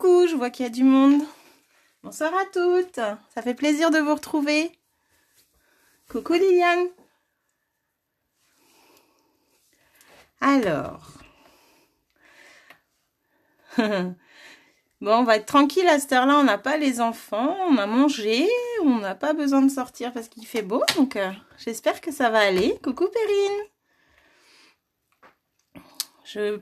coucou, je vois qu'il y a du monde. Bonsoir à toutes, ça fait plaisir de vous retrouver. Coucou Liliane. Alors, bon, on va être tranquille à cette heure-là, on n'a pas les enfants, on a mangé, on n'a pas besoin de sortir parce qu'il fait beau, donc j'espère que ça va aller. Coucou Perrine.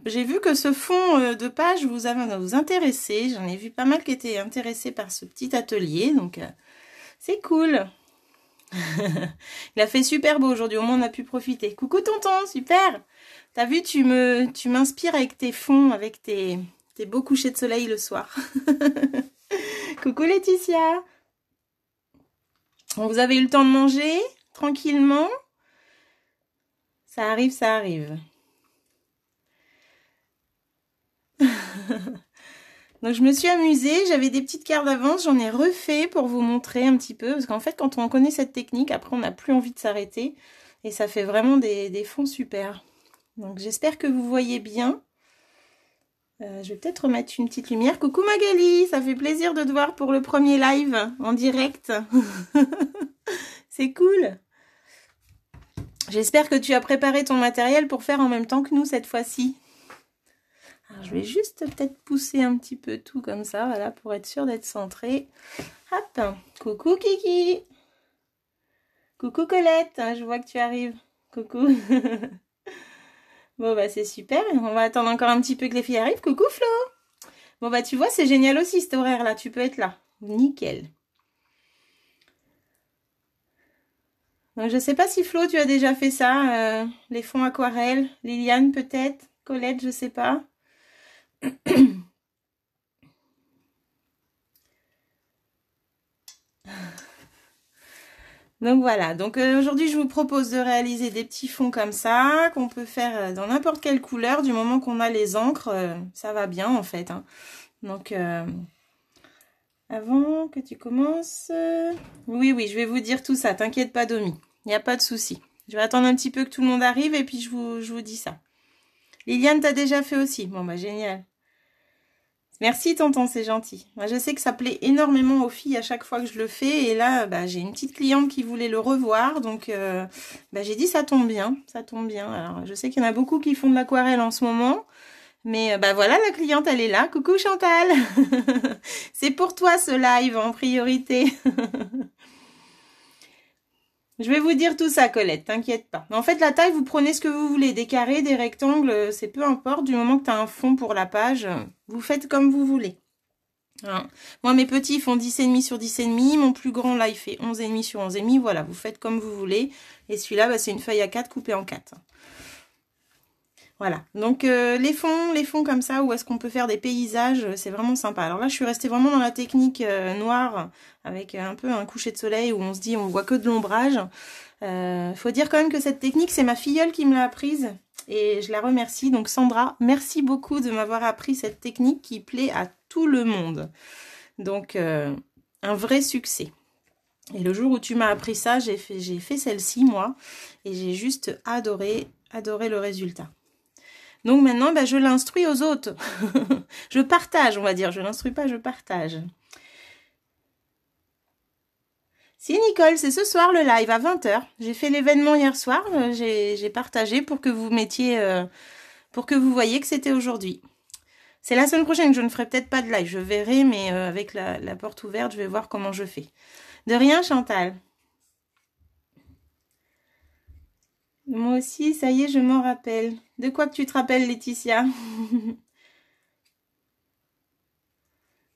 J'ai vu que ce fond de page vous intéressait. J'en ai vu pas mal qui étaient intéressés par ce petit atelier. Donc, c'est cool. Il a fait super beau aujourd'hui. Au moins, on a pu profiter. Coucou tonton, super. T'as vu, tu m'inspires avec tes fonds, avec tes beaux couchers de soleil le soir. Coucou Laetitia. Vous avez eu le temps de manger tranquillement? Ça arrive, ça arrive. Donc je me suis amusée, j'avais des petites cartes d'avance, j'en ai refait pour vous montrer un petit peu, parce qu'en fait quand on connaît cette technique, après on n'a plus envie de s'arrêter, et ça fait vraiment des fonds super. Donc j'espère que vous voyez bien. Je vais peut-être remettre une petite lumière. Coucou Magali, ça fait plaisir de te voir pour le premier live en direct. C'est cool. J'espère que tu as préparé ton matériel pour faire en même temps que nous cette fois-ci. Alors, je vais juste peut-être pousser un petit peu tout comme ça, voilà, pour être sûr d'être centré. Hop, coucou Kiki. Coucou Colette, je vois que tu arrives. Coucou. Bon, bah c'est super, on va attendre encore un petit peu que les filles arrivent. Coucou Flo. Bon, bah tu vois, c'est génial aussi cet horaire-là, tu peux être là. Nickel. Donc, je sais pas si Flo, tu as déjà fait ça, les fonds aquarelles. Liliane peut-être, Colette, je sais pas. Donc voilà, donc aujourd'hui je vous propose de réaliser des petits fonds comme ça, qu'on peut faire dans n'importe quelle couleur, du moment qu'on a les encres, ça va bien en fait. Hein. Donc avant que tu commences, oui, je vais vous dire tout ça, t'inquiète pas Domi, il n'y a pas de souci. Je vais attendre un petit peu que tout le monde arrive et puis je vous dis ça. Liliane, t'as déjà fait aussi, bon bah génial. Merci tonton, c'est gentil. Moi, je sais que ça plaît énormément aux filles à chaque fois que je le fais. Et là, bah, j'ai une petite cliente qui voulait le revoir. Donc, bah, j'ai dit ça tombe bien. Ça tombe bien. Alors, je sais qu'il y en a beaucoup qui font de l'aquarelle en ce moment. Mais bah voilà, la cliente, elle est là. Coucou Chantal. C'est pour toi ce live en priorité. Je vais vous dire tout ça, Colette, t'inquiète pas. En fait, la taille, vous prenez ce que vous voulez. Des carrés, des rectangles, c'est peu importe. Du moment que tu as un fond pour la page, vous faites comme vous voulez. Hein. Moi, mes petits font 10,5 sur 10,5. Mon plus grand, là, il fait 11,5 sur 11,5. Voilà, vous faites comme vous voulez. Et celui-là, bah, c'est une feuille A4 coupée en 4. Voilà, donc les fonds comme ça, où est-ce qu'on peut faire des paysages, c'est vraiment sympa. Alors là, je suis restée vraiment dans la technique noire, avec un peu un coucher de soleil, où on se dit on voit que de l'ombrage. Faut dire quand même que cette technique, c'est ma filleule qui me l'a apprise, et je la remercie. Donc Sandra, merci beaucoup de m'avoir appris cette technique qui plaît à tout le monde. Donc un vrai succès. Et le jour où tu m'as appris ça, j'ai fait celle-ci, moi, et j'ai juste adoré le résultat. Donc maintenant, bah, je l'instruis aux autres. Je partage, on va dire. Je l'instruis pas, je partage. Si Nicole, c'est ce soir le live à 20h. J'ai fait l'événement hier soir. J'ai partagé pour que vous mettiez, pour que vous voyiez que c'était aujourd'hui. C'est la semaine prochaine que je ne ferai peut-être pas de live. Je verrai, mais avec la porte ouverte, je vais voir comment je fais. De rien, Chantal. Moi aussi, ça y est, je m'en rappelle. De quoi que tu te rappelles, Laetitia?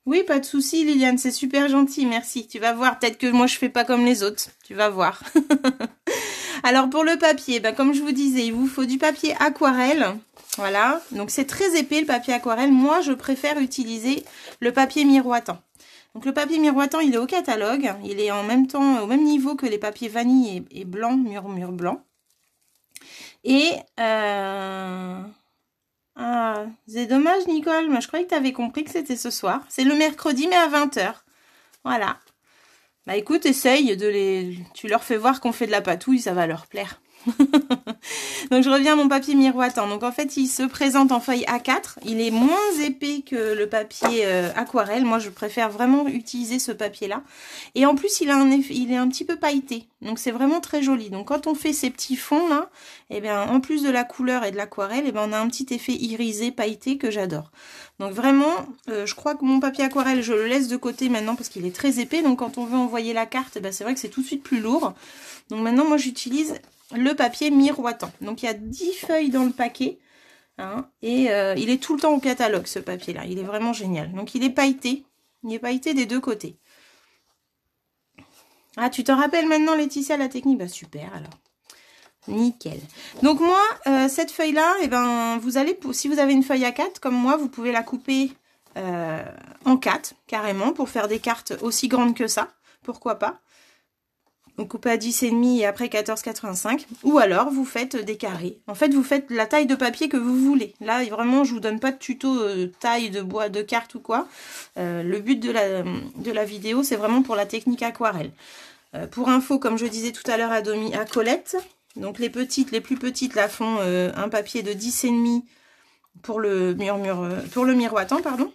Oui, pas de souci, Liliane, c'est super gentil, merci. Tu vas voir, peut-être que moi je fais pas comme les autres. Tu vas voir. Alors pour le papier, ben, comme je vous disais, il vous faut du papier aquarelle. Voilà, donc c'est très épais le papier aquarelle. Moi, je préfère utiliser le papier miroitant. Donc le papier miroitant, il est au catalogue. Il est en même temps, au même niveau que les papiers vanille et blanc, mur blanc. Et ah, c'est dommage, Nicole. Moi, je croyais que tu avais compris que c'était ce soir. C'est le mercredi, mais à 20h. Voilà. Bah écoute, essaye de les... Tu leur fais voir qu'on fait de la patouille, ça va leur plaire. Donc je reviens à mon papier miroitant. Donc en fait il se présente en feuille A4. Il est moins épais que le papier aquarelle. Moi je préfère vraiment utiliser ce papier là. Et en plus il a un effet, il est un petit peu pailleté. Donc c'est vraiment très joli. Donc quand on fait ces petits fonds là, et bien en plus de la couleur et de l'aquarelle, et bien on a un petit effet irisé, pailleté que j'adore. Donc vraiment, je crois que mon papier aquarelle, je le laisse de côté maintenant parce qu'il est très épais. Donc quand on veut envoyer la carte, ben c'est vrai que c'est tout de suite plus lourd. Donc maintenant, moi j'utilise le papier miroitant. Donc il y a 10 feuilles dans le paquet. Hein, et il est tout le temps au catalogue ce papier-là. Il est vraiment génial. Donc il est pailleté. Il est pailleté des deux côtés. Ah, tu t'en rappelles maintenant, Laetitia, la technique? Bah super alors. Nickel. Donc moi, cette feuille-là, eh ben, vous allez, si vous avez une feuille A4, comme moi, vous pouvez la couper en 4, carrément, pour faire des cartes aussi grandes que ça. Pourquoi pas? Donc coupez à 10,5 et après 14,85. Ou alors, vous faites des carrés. En fait, vous faites la taille de papier que vous voulez. Là, vraiment, je vous donne pas de tuto taille de bois, de carte ou quoi. Le but de la vidéo, c'est vraiment pour la technique aquarelle. Pour info, comme je disais tout à l'heure à Colette, donc les plus petites la font un papier de 10,5 pour le miroitant, pardon.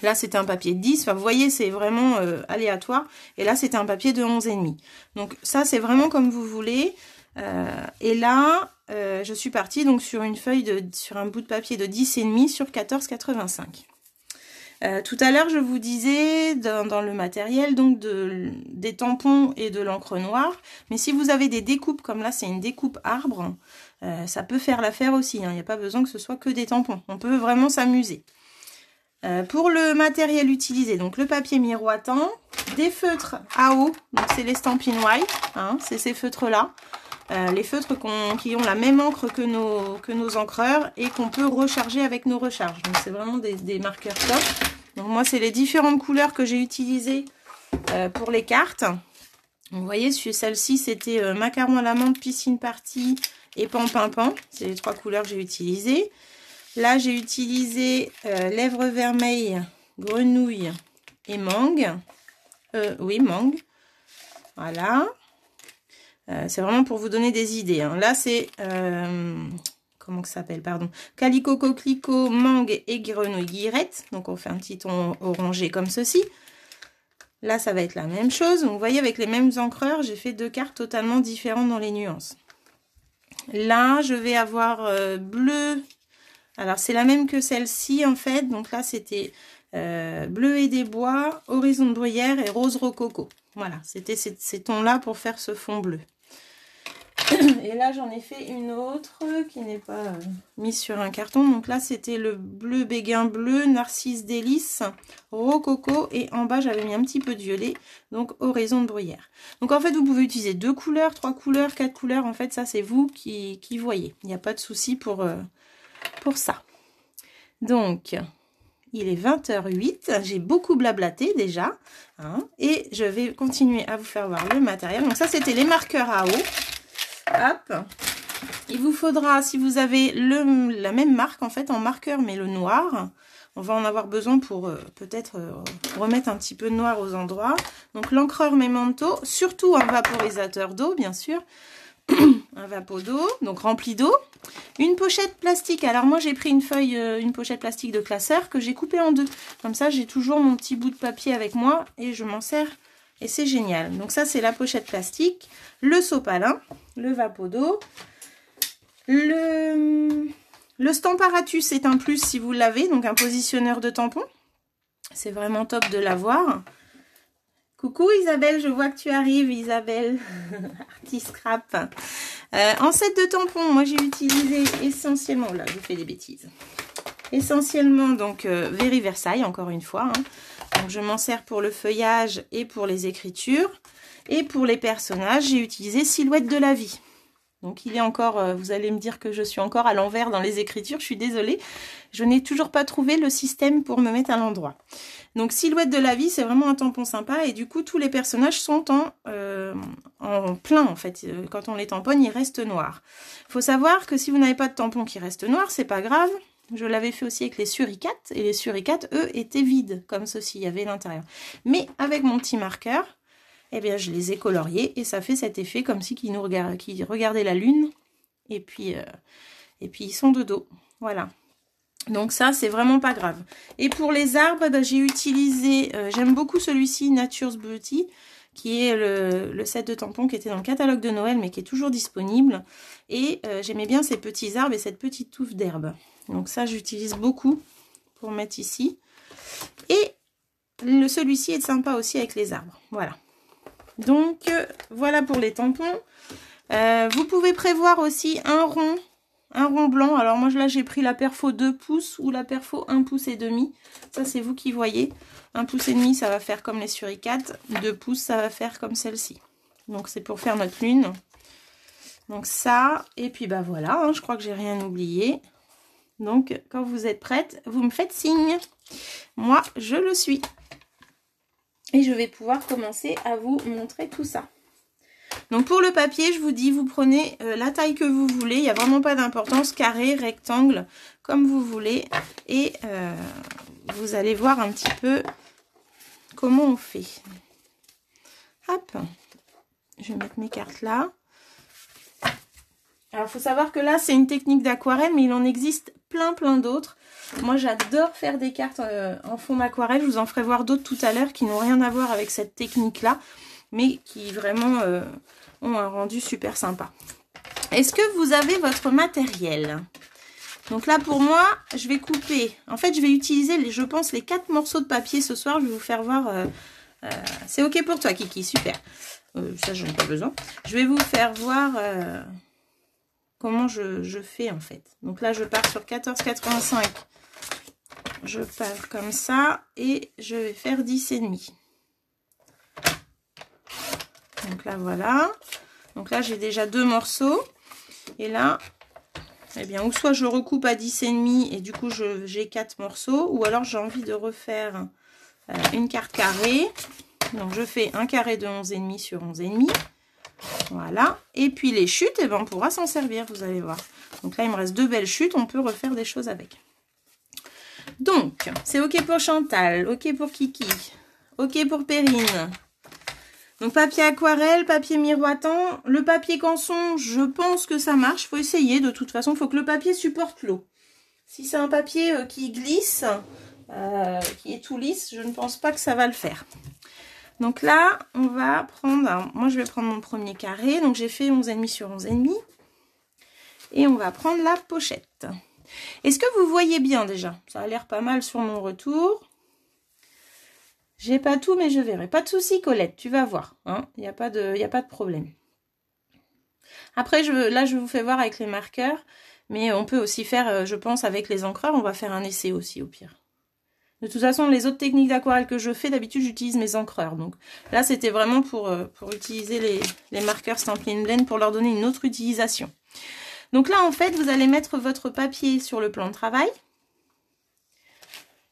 Là, c'était un papier de 10. Enfin, vous voyez, c'est vraiment aléatoire. Et là, c'était un papier de 11,5. Donc ça, c'est vraiment comme vous voulez. Et là, je suis partie donc sur une feuille sur un bout de papier de 10,5 sur 14,85. Tout à l'heure, je vous disais dans le matériel donc des tampons et de l'encre noire. Mais si vous avez des découpes, comme là, c'est une découpe arbre, ça peut faire l'affaire aussi. Hein. Il n'y a pas besoin que ce soit que des tampons. On peut vraiment s'amuser. Pour le matériel utilisé, donc le papier miroitant, des feutres AO, donc c'est les Stampin' White, hein, c'est ces feutres-là. Les feutres qui ont la même encre que nos encreurs et qu'on peut recharger avec nos recharges. Donc c'est vraiment des marqueurs top. Donc moi c'est les différentes couleurs que j'ai utilisées pour les cartes. Vous voyez, celle-ci c'était macaron à l'amande, piscine party et pan. C'est les 3 couleurs que j'ai utilisées. Là j'ai utilisé lèvres vermeilles, grenouille et mangue. Oui, mangue. Voilà. C'est vraiment pour vous donner des idées. Hein. Là, c'est... comment ça s'appelle? Pardon. Calico, coquelicot, mangue et grenouille guillerette. Donc, on fait un petit ton orangé comme ceci. Là, ça va être la même chose. Donc, vous voyez, avec les mêmes encreurs, j'ai fait 2 cartes totalement différentes dans les nuances. Là, je vais avoir bleu. Alors, c'est la même que celle-ci, en fait. Donc là, c'était bleu et des bois, horizon de bruyère et rose rococo. Voilà, c'était ces tons-là pour faire ce fond bleu. Et là, j'en ai fait une autre qui n'est pas mise sur un carton. Donc là, c'était le bleu béguin bleu, narcisse délice, rococo. Et en bas, j'avais mis un petit peu de violet. Donc, horizon de bruyère. Donc, en fait, vous pouvez utiliser 2 couleurs, 3 couleurs, 4 couleurs. En fait, ça, c'est vous qui voyez. Il n'y a pas de souci pour ça. Donc... il est 20h08, j'ai beaucoup blablaté déjà, hein, et je vais continuer à vous faire voir le matériel. Donc ça, c'était les marqueurs à eau. Hop. Il vous faudra, si vous avez la même marque, en fait, en marqueur, mais le noir, on va en avoir besoin pour peut-être remettre un petit peu de noir aux endroits. Donc l'encreur Memento, surtout un vaporisateur d'eau, bien sûr. Un vapeau d'eau, donc rempli d'eau. Une pochette plastique. Alors moi j'ai pris une pochette plastique de classeur que j'ai coupée en 2. Comme ça j'ai toujours mon petit bout de papier avec moi et je m'en sers et c'est génial. Donc ça c'est la pochette plastique, le sopalin, le vapeau d'eau, le Stamparatus est un plus si vous l'avez, donc un positionneur de tampon. C'est vraiment top de l'avoir. Coucou Isabelle, je vois que tu arrives Isabelle, Artiscrap. En set de tampons, moi j'ai utilisé essentiellement, là je fais des bêtises, essentiellement donc Very Versailles encore une fois. Hein. Donc je m'en sers pour le feuillage et pour les écritures. Et pour les personnages, j'ai utilisé Silhouette de la vie. Donc il est encore, vous allez me dire que je suis encore à l'envers dans les écritures, je suis désolée. Je n'ai toujours pas trouvé le système pour me mettre à l'endroit. Donc Silhouette de la vie, c'est vraiment un tampon sympa et du coup tous les personnages sont en plein en fait. Quand on les tamponne, ils restent noirs. Il faut savoir que si vous n'avez pas de tampon qui reste noir, c'est pas grave. Je l'avais fait aussi avec les suricates et les suricates, eux, étaient vides comme ceci, il y avait l'intérieur. Mais avec mon petit marqueur, eh bien je les ai coloriés et ça fait cet effet comme si qu'ils regardaient la lune et puis ils sont de dos. Voilà. Donc ça, c'est vraiment pas grave. Et pour les arbres, ben, j'ai utilisé, j'aime beaucoup celui-ci, Nature's Beauty, qui est le set de tampons qui était dans le catalogue de Noël, mais qui est toujours disponible. Et j'aimais bien ces petits arbres et cette petite touffe d'herbe. Donc ça, j'utilise beaucoup pour mettre ici. Et celui-ci est sympa aussi avec les arbres. Voilà. Donc, voilà pour les tampons. Vous pouvez prévoir aussi un rond blanc. Alors moi là j'ai pris la perfo 2 pouces ou la perfo 1 pouce et demi. Ça c'est vous qui voyez. 1 pouce et demi ça va faire comme les suricates. 2 pouces ça va faire comme celle-ci. Donc c'est pour faire notre lune. Donc ça, et puis bah voilà, hein, je crois que j'ai rien oublié. Donc quand vous êtes prête, vous me faites signe. Moi je le suis. Et je vais pouvoir commencer à vous montrer tout ça. Donc pour le papier, je vous dis, vous prenez la taille que vous voulez. Il n'y a vraiment pas d'importance, carré, rectangle, comme vous voulez. Et vous allez voir un petit peu comment on fait. Hop, je vais mettre mes cartes là. Alors il faut savoir que là, c'est une technique d'aquarelle, mais il en existe plein d'autres. Moi, j'adore faire des cartes en fond d'aquarelle. Je vous en ferai voir d'autres tout à l'heure qui n'ont rien à voir avec cette technique-là, mais qui vraiment ont un rendu super sympa. Est-ce que vous avez votre matériel? Donc là, pour moi, je vais couper. En fait, je vais utiliser, je pense, les 4 morceaux de papier ce soir. Je vais vous faire voir. C'est OK pour toi, Kiki, super. Ça, je n'ai pas besoin. Je vais vous faire voir comment je fais, en fait. Donc là, je pars sur 14,85. Je pars comme ça et je vais faire 10,5. Donc là, voilà. Donc là, j'ai déjà 2 morceaux. Et là, eh bien, ou soit je recoupe à 10,5 et du coup, j'ai 4 morceaux. Ou alors, j'ai envie de refaire une carte carrée. Donc, je fais un carré de 11,5 sur 11,5. Voilà. Et puis, les chutes, eh ben, on pourra s'en servir, vous allez voir. Donc là, il me reste 2 belles chutes. On peut refaire des choses avec. Donc, c'est OK pour Chantal, OK pour Kiki, OK pour Perrine. Donc, papier aquarelle, papier miroitant. Le papier canson, je pense que ça marche. Il faut essayer. De toute façon, il faut que le papier supporte l'eau. Si c'est un papier qui glisse, qui est tout lisse, je ne pense pas que ça va le faire. Donc là, on va prendre... Alors, moi, je vais prendre mon premier carré. Donc, j'ai fait 11,5 sur 11,5. Et on va prendre la pochette. Est-ce que vous voyez bien déjà? Ça a l'air pas mal sur mon retour. J'ai pas tout, mais je verrai. Pas de souci, Colette, tu vas voir. Hein, il n'y a pas de problème. Après, là, je vous fais voir avec les marqueurs. Mais on peut aussi faire, je pense, avec les encreurs. On va faire un essai aussi, au pire. De toute façon, les autres techniques d'aquarelle que je fais, d'habitude, j'utilise mes encreurs. Donc là, c'était vraiment pour utiliser les marqueurs Stampin' Blend pour leur donner une autre utilisation. Donc là, en fait, vous allez mettre votre papier sur le plan de travail.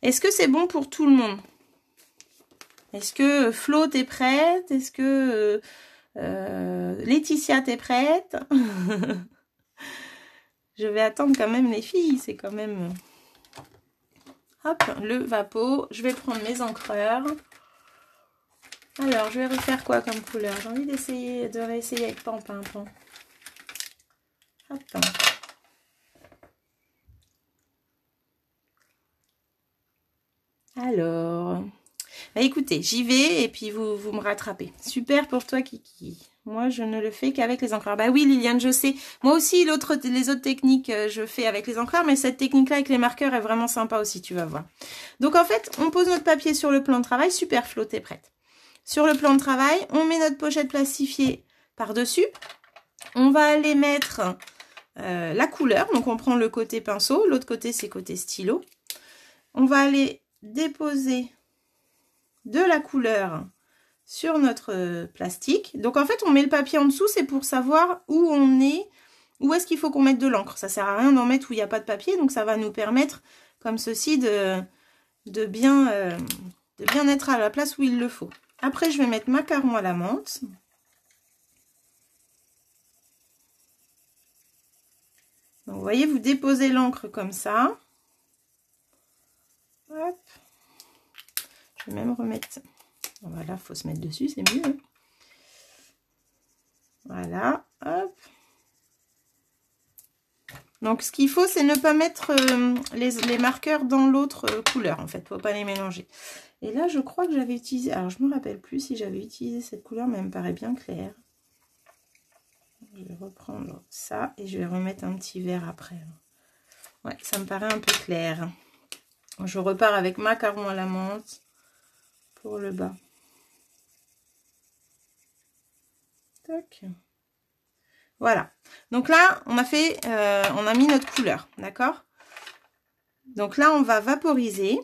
Est-ce que c'est bon pour tout le monde? Est-ce que Flo, t'es prête? Est-ce que Laetitia, t'es prête? Je vais attendre quand même les filles. C'est quand même... Hop, le Vapo. Je vais prendre mes encreurs. Alors, je vais refaire quoi comme couleur? J'ai envie de réessayer avec Pampimpant. Hop. Alors, bah écoutez, j'y vais et puis vous me rattrapez. Super pour toi, Kiki. Moi, je ne le fais qu'avec les encreurs. Bah oui, Liliane, je sais. Moi aussi, les autres techniques, je fais avec les encreurs, mais cette technique-là avec les marqueurs est vraiment sympa aussi, tu vas voir. Donc, en fait, on pose notre papier sur le plan de travail. Super, Flo, t'es prête. Sur le plan de travail, on met notre pochette plastifiée par-dessus. On va aller mettre la couleur. Donc, on prend le côté pinceau. L'autre côté, c'est côté stylo. On va aller déposer de la couleur sur notre plastique. Donc, en fait, on met le papier en dessous. C'est pour savoir où on est, où est-ce qu'il faut qu'on mette de l'encre. Ça sert à rien d'en mettre où il n'y a pas de papier. Donc, ça va nous permettre, comme ceci, de bien être à la place où il le faut. Après, je vais mettre macaron à la menthe. Donc, vous voyez, vous déposez l'encre comme ça. Hop. Je vais même remettre... Voilà, il faut se mettre dessus, c'est mieux. Voilà, hop. Donc, ce qu'il faut, c'est ne pas mettre les marqueurs dans l'autre couleur, en fait. Il ne faut pas les mélanger. Et là, je crois que j'avais utilisé... Alors, je ne me rappelle plus si j'avais utilisé cette couleur, mais elle me paraît bien claire. Je vais reprendre ça et je vais remettre un petit vert après. Ouais, ça me paraît un peu clair. Je repars avec macaron à la menthe pour le bas. Tac. Voilà. Donc là, on a mis notre couleur, d'accord? Donc là, on va vaporiser.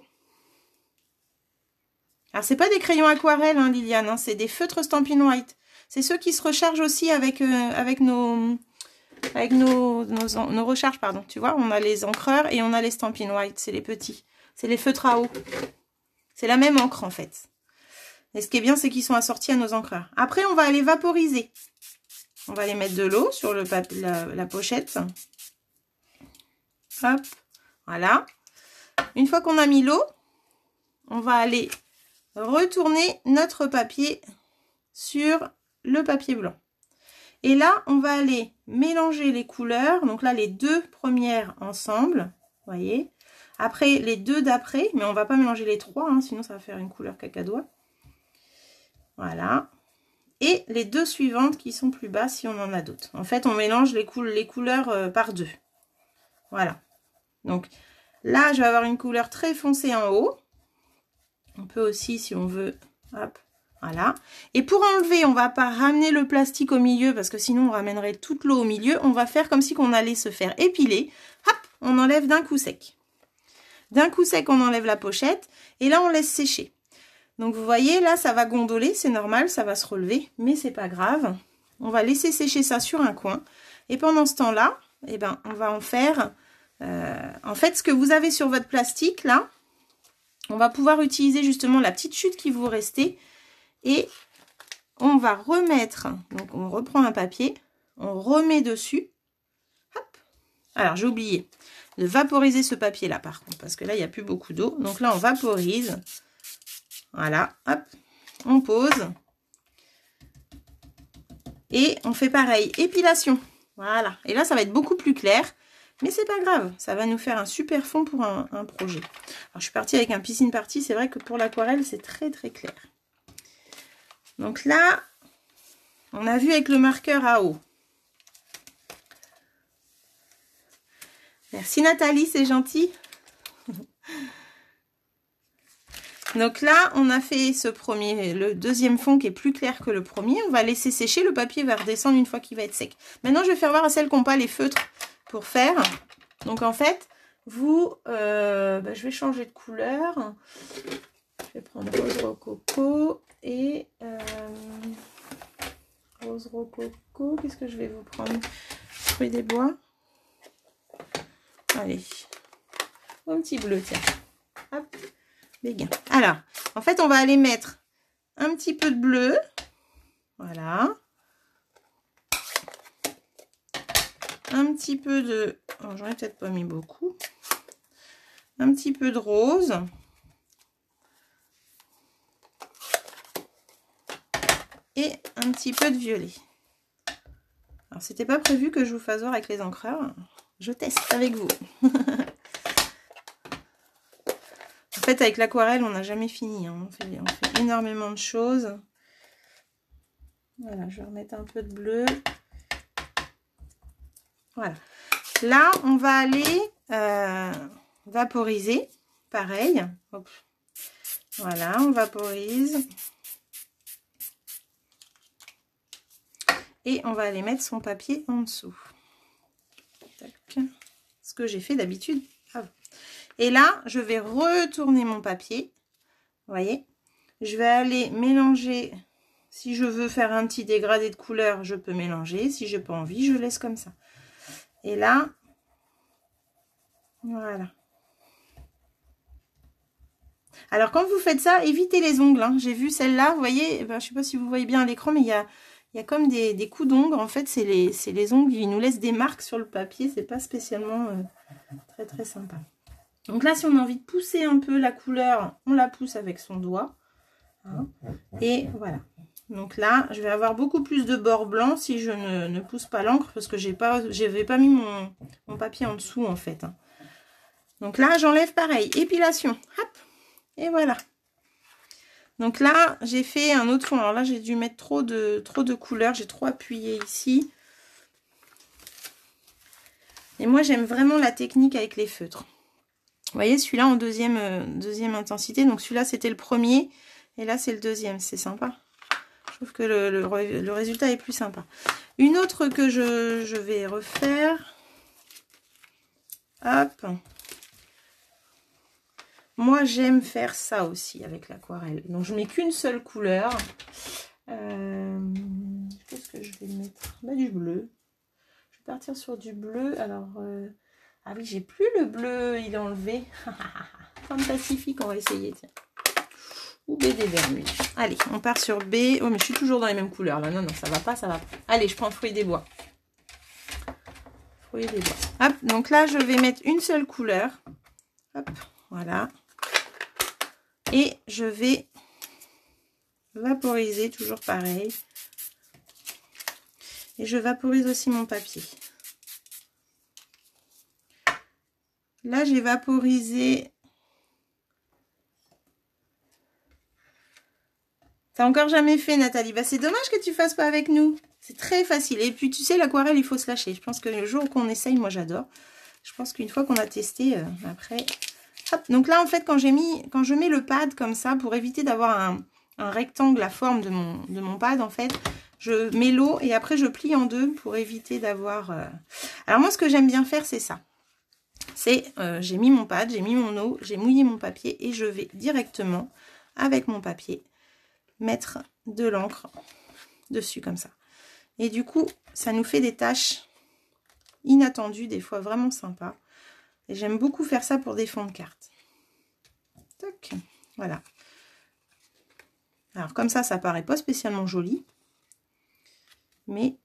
Alors, c'est pas des crayons aquarelle, hein, Liliane, hein, c'est des feutres Stampin' White. C'est ceux qui se rechargent aussi avec nos recharges, pardon. Tu vois, on a les encreurs et on a les Stampin' White, c'est les petits. C'est les feutres à eau. C'est la même encre, en fait. Et ce qui est bien, c'est qu'ils sont assortis à nos encreurs. Après, on va aller vaporiser. On va aller mettre de l'eau sur la pochette. Hop, voilà. Une fois qu'on a mis l'eau, on va aller retourner notre papier sur le papier blanc. Et là, on va aller mélanger les couleurs. Donc là, les deux premières ensemble, vous voyez. Après, les deux d'après, mais on ne va pas mélanger les trois, hein, sinon ça va faire une couleur cacadois. Voilà. Et les deux suivantes qui sont plus bas si on en a d'autres. En fait, on mélange les couleurs par deux. Voilà. Donc là, je vais avoir une couleur très foncée en haut. On peut aussi, si on veut, hop, voilà. Et pour enlever, on ne va pas ramener le plastique au milieu parce que sinon on ramènerait toute l'eau au milieu. On va faire comme si on allait se faire épiler. Hop, on enlève d'un coup sec. D'un coup sec, on enlève la pochette et là, on laisse sécher. Donc, vous voyez, là, ça va gondoler, c'est normal, ça va se relever, mais c'est pas grave. On va laisser sécher ça sur un coin. Et pendant ce temps-là, eh ben, on va en faire... en fait, ce que vous avez sur votre plastique, là, on va pouvoir utiliser justement la petite chute qui vous restait. Et on va remettre... Donc, on reprend un papier, on remet dessus. Hop. Alors, j'ai oublié de vaporiser ce papier-là, par contre, parce que là, il n'y a plus beaucoup d'eau. Donc là, on vaporise... Voilà, hop, on pose. Et on fait pareil, épilation. Voilà, et là ça va être beaucoup plus clair. Mais c'est pas grave, ça va nous faire un super fond pour un projet. Alors je suis partie avec un piscine party, c'est vrai que pour l'aquarelle c'est très très clair. Donc là, on a vu avec le marqueur à eau. Merci Nathalie, c'est gentil. Donc là, on a fait le deuxième fond qui est plus clair que le premier. On va laisser sécher, le papier va redescendre une fois qu'il va être sec. Maintenant, je vais faire voir à celles qui n'ont pas les feutres pour faire. Donc en fait, je vais changer de couleur. Je vais prendre rose rococo et rose rococo. Qu'est-ce que je vais vous prendre? Fruits des bois. Allez, un petit bleu, tiens. Hop. Béguin. Alors, en fait, on va aller mettre un petit peu de bleu. Voilà. Un petit peu de... Oh, j'en ai peut-être pas mis beaucoup. Un petit peu de rose. Et un petit peu de violet. Alors, c'était pas prévu que je vous fasse voir avec les encreurs. Je teste avec vous. En fait, avec l'aquarelle, on n'a jamais fini. Hein. On fait énormément de choses. Voilà, je vais remettre un peu de bleu. Voilà. Là, on va aller vaporiser. Pareil. Hop. Voilà, on vaporise. Et on va aller mettre son papier en dessous. Tac. Ce que j'ai fait d'habitude avant. Et là, je vais retourner mon papier. Vous voyez? Je vais aller mélanger. Si je veux faire un petit dégradé de couleur, je peux mélanger. Si j'ai pas envie, je laisse comme ça. Et là, voilà. Alors, quand vous faites ça, évitez les ongles. Hein. J'ai vu celle-là, vous voyez, ben, je sais pas si vous voyez bien à l'écran, mais il y a comme des coups d'ongles. En fait, c'est les ongles, ils nous laissent des marques sur le papier. C'est pas spécialement très très sympa. Donc là, si on a envie de pousser un peu la couleur, on la pousse avec son doigt. Hein. Et voilà. Donc là, je vais avoir beaucoup plus de bords blancs si je ne pousse pas l'encre parce que j'avais pas mis mon papier en dessous en fait. Donc là, j'enlève pareil, épilation, hop, et voilà. Donc là, j'ai fait un autre fond. Alors là, j'ai dû mettre trop de couleurs, j'ai trop appuyé ici. Et moi, j'aime vraiment la technique avec les feutres. Vous voyez, celui-là en deuxième intensité. Donc celui-là, c'était le premier. Et là, c'est le deuxième. C'est sympa. Je trouve que le résultat est plus sympa. Une autre que je vais refaire. Hop. Moi, j'aime faire ça aussi avec l'aquarelle. Donc, je mets qu'une seule couleur. Qu'est-ce que je vais mettre? Bah, du bleu. Je vais partir sur du bleu. Alors, ah oui, j'ai plus le bleu. Il est enlevé. Fantastique, on va essayer. Tiens. Ou B des vermeils. Allez, on part sur B. Oh, mais je suis toujours dans les mêmes couleurs là. Non, non, ça va pas, ça va pas. Allez, je prends fruits des bois. Fruits des bois. Hop, donc là, je vais mettre une seule couleur. Hop, voilà. Et je vais vaporiser, toujours pareil. Et je vaporise aussi mon papier. Là, j'ai vaporisé. T'as encore jamais fait, Nathalie? Bah, c'est dommage que tu fasses pas avec nous. C'est très facile. Et puis, tu sais, l'aquarelle, il faut se lâcher. Je pense que le jour qu'on essaye, moi, j'adore. Je pense qu'une fois qu'on a testé, après... Hop. Donc là, en fait, quand je mets le pad comme ça, pour éviter d'avoir un rectangle à forme de mon pad, en fait, je mets l'eau et après, je plie en deux pour éviter d'avoir... Alors, moi, ce que j'aime bien faire, c'est ça. C'est, j'ai mis mon pad, j'ai mis mon eau, j'ai mouillé mon papier et je vais directement, avec mon papier, mettre de l'encre dessus comme ça. Et du coup, ça nous fait des taches inattendues, des fois vraiment sympas. Et j'aime beaucoup faire ça pour des fonds de cartes. Tac, voilà. Alors comme ça paraît pas spécialement joli. Mais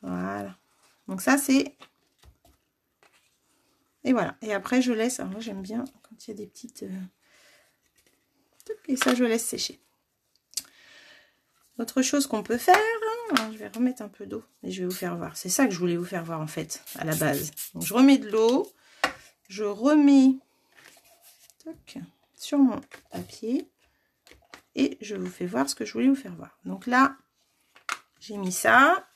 voilà. Donc ça c'est... Et voilà. Et après je laisse... Alors moi j'aime bien quand il y a des petites... Et ça je laisse sécher. Autre chose qu'on peut faire... Alors, je vais remettre un peu d'eau et je vais vous faire voir. C'est ça que je voulais vous faire voir en fait, à la base. Donc je remets de l'eau. Je remets sur mon papier. Et je vous fais voir ce que je voulais vous faire voir. Donc là, j'ai mis ça.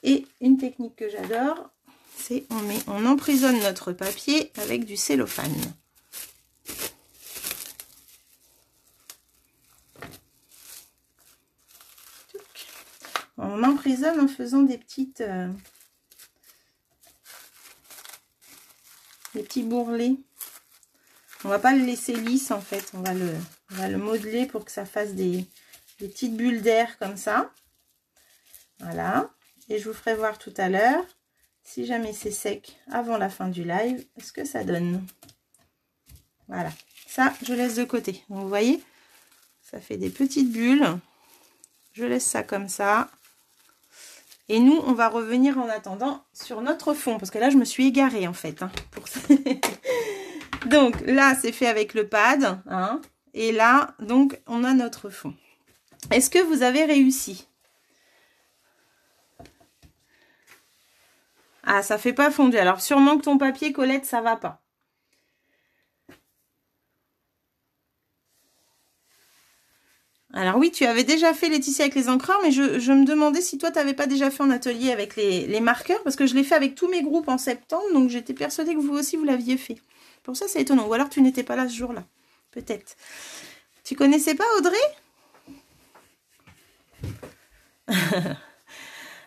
Et une technique que j'adore, c'est on emprisonne notre papier avec du cellophane. On emprisonne en faisant des petits bourrelets. On va pas le laisser lisse en fait, on va le modeler pour que ça fasse des petites bulles d'air comme ça. Voilà. Et je vous ferai voir tout à l'heure, si jamais c'est sec avant la fin du live, ce que ça donne. Voilà. Ça, je laisse de côté. Donc, vous voyez, ça fait des petites bulles. Je laisse ça comme ça. Et nous, on va revenir en attendant sur notre fond. Parce que là, je me suis égarée en fait. Hein, pour ça. Donc là, c'est fait avec le pad. Hein, et là, donc, on a notre fond. Est-ce que vous avez réussi? Ah, ça fait pas fondu. Alors, sûrement que ton papier, Colette, ça va pas. Alors oui, tu avais déjà fait Laetitia avec les encreurs, mais je me demandais si toi, tu n'avais pas déjà fait en atelier avec les marqueurs, parce que je l'ai fait avec tous mes groupes en septembre, donc j'étais persuadée que vous aussi, vous l'aviez fait. Pour ça, c'est étonnant. Ou alors, tu n'étais pas là ce jour-là. Peut-être. Tu connaissais pas Audrey?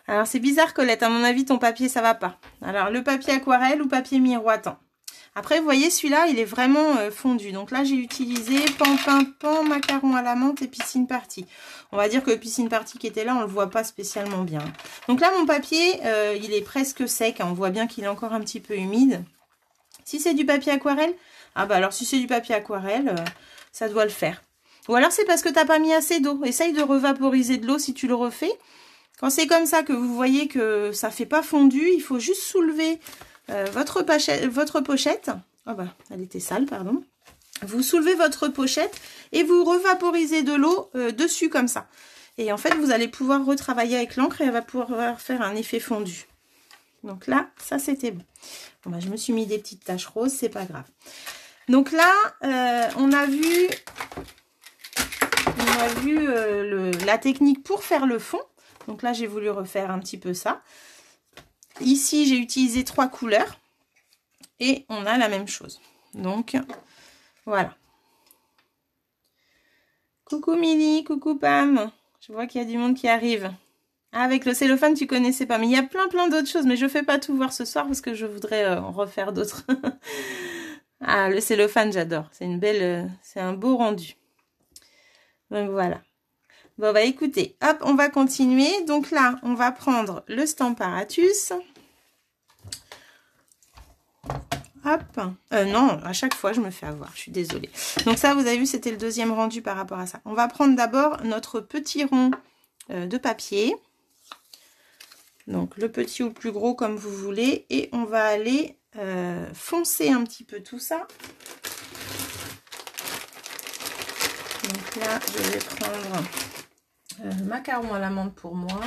Alors, c'est bizarre, Colette. À mon avis, ton papier, ça va pas. Alors, le papier aquarelle ou papier miroitant. Après, vous voyez, celui-là, il est vraiment fondu. Donc là, j'ai utilisé pan, macaron à la menthe et piscine party. On va dire que piscine party qui était là, on le voit pas spécialement bien. Donc là, mon papier, il est presque sec. Hein. On voit bien qu'il est encore un petit peu humide. Si c'est du papier aquarelle, ah bah alors si c'est du papier aquarelle, ça doit le faire. Ou alors c'est parce que tu n'as pas mis assez d'eau. Essaye de revaporiser de l'eau si tu le refais. Quand c'est comme ça que vous voyez que ça fait pas fondu, il faut juste soulever votre pochette. Oh bah, elle était sale, pardon. vous soulevez votre pochette et vous revaporisez de l'eau dessus comme ça. Et en fait, vous allez pouvoir retravailler avec l'encre et elle va pouvoir faire un effet fondu. Donc là, ça c'était bon. Bon bah, je me suis mis des petites taches roses, c'est pas grave. Donc là, on a vu la technique pour faire le fond. Donc là, j'ai voulu refaire un petit peu ça. Ici, j'ai utilisé 3 couleurs. Et on a la même chose. Donc, voilà. Coucou Milly, coucou Pam. Je vois qu'il y a du monde qui arrive. Ah, avec le cellophane, tu connaissais pas. Mais il y a plein d'autres choses. Mais je ne fais pas tout voir ce soir parce que je voudrais en refaire d'autres. Ah, le cellophane, j'adore. C'est une belle, c'est un beau rendu. Donc voilà. Bon, bah écoutez, hop, on va continuer. Donc là, on va prendre le Stamparatus. Hop. Non, à chaque fois, je me fais avoir. Je suis désolée. Donc ça, vous avez vu, c'était le deuxième rendu par rapport à ça. On va prendre d'abord notre petit rond de papier. Donc le petit ou le plus gros comme vous voulez. Et on va aller foncer un petit peu tout ça. Donc là, je vais prendre macaron à l'amande pour moi.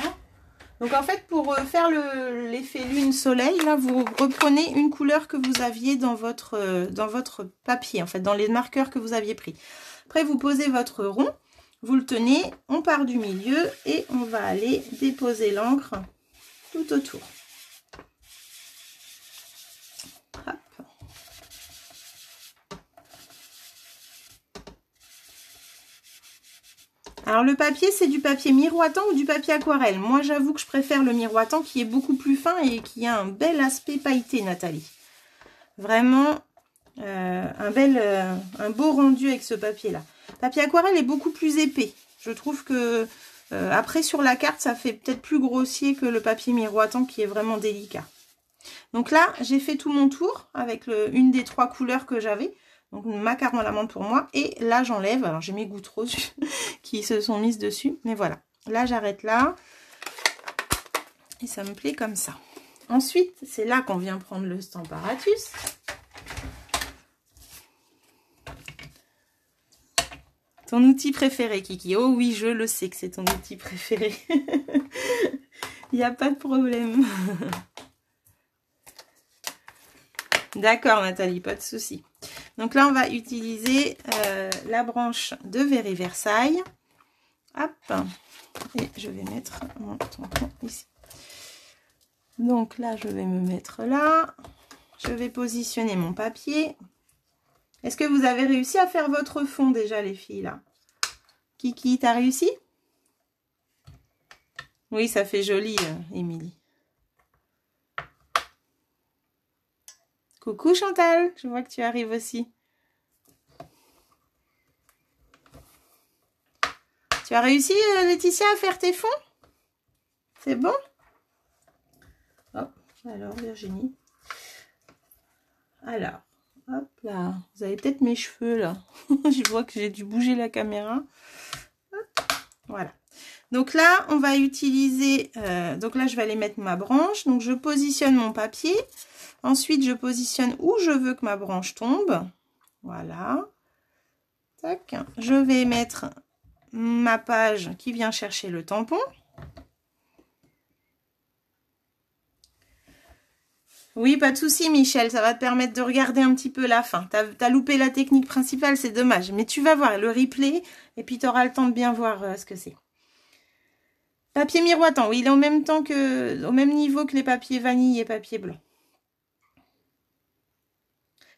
Donc en fait, pour faire l'effet lune-soleil, là, vous reprenez une couleur que vous aviez dans votre papier, en fait, dans les marqueurs que vous aviez pris. Après, vous posez votre rond, vous le tenez, on part du milieu et on va aller déposer l'encre tout autour. Hop. Alors le papier, c'est du papier miroitant ou du papier aquarelle. Moi, j'avoue que je préfère le miroitant qui est beaucoup plus fin et qui a un bel aspect pailleté, Nathalie. Vraiment, un beau rendu avec ce papier-là. Le papier aquarelle est beaucoup plus épais. Je trouve que après, sur la carte, ça fait peut-être plus grossier que le papier miroitant qui est vraiment délicat. Donc là, j'ai fait tout mon tour avec une des 3 couleurs que j'avais. Donc macaron à l'amande pour moi. Et là, j'enlève. Alors, j'ai mes gouttes roses qui se sont mises dessus. Mais voilà. Là, j'arrête là. Et ça me plaît comme ça. Ensuite, c'est là qu'on vient prendre le Stamparatus. Ton outil préféré, Kiki. Oh oui, je le sais que c'est ton outil préféré. Il n'y a pas de problème. D'accord, Nathalie, pas de souci. Donc là, on va utiliser la branche de Very Versailles. Hop. Et je vais mettre mon tampon ici. Donc là, je vais me mettre là. Je vais positionner mon papier. Est-ce que vous avez réussi à faire votre fond déjà, les filles, là? Kiki, t'as réussi? Oui, ça fait joli, Émilie. Coucou Chantal, je vois que tu arrives aussi. Tu as réussi, Laetitia, à faire tes fonds? C'est bon? Hop, alors Virginie. Alors, hop là. Vous avez peut-être mes cheveux là. Je vois que j'ai dû bouger la caméra. Hop, voilà. Donc là, on va utiliser... donc là, je vais aller mettre ma branche. Donc je positionne mon papier. Ensuite, je positionne où je veux que ma branche tombe. Voilà. Tac. Je vais mettre ma page qui vient chercher le tampon. Oui, pas de souci, Michel. Ça va te permettre de regarder un petit peu la fin. T'as loupé la technique principale, c'est dommage. Mais tu vas voir le replay et puis tu auras le temps de bien voir ce que c'est. Papier miroitant. Oui, il est au même niveau que les papiers vanille et papier blanc.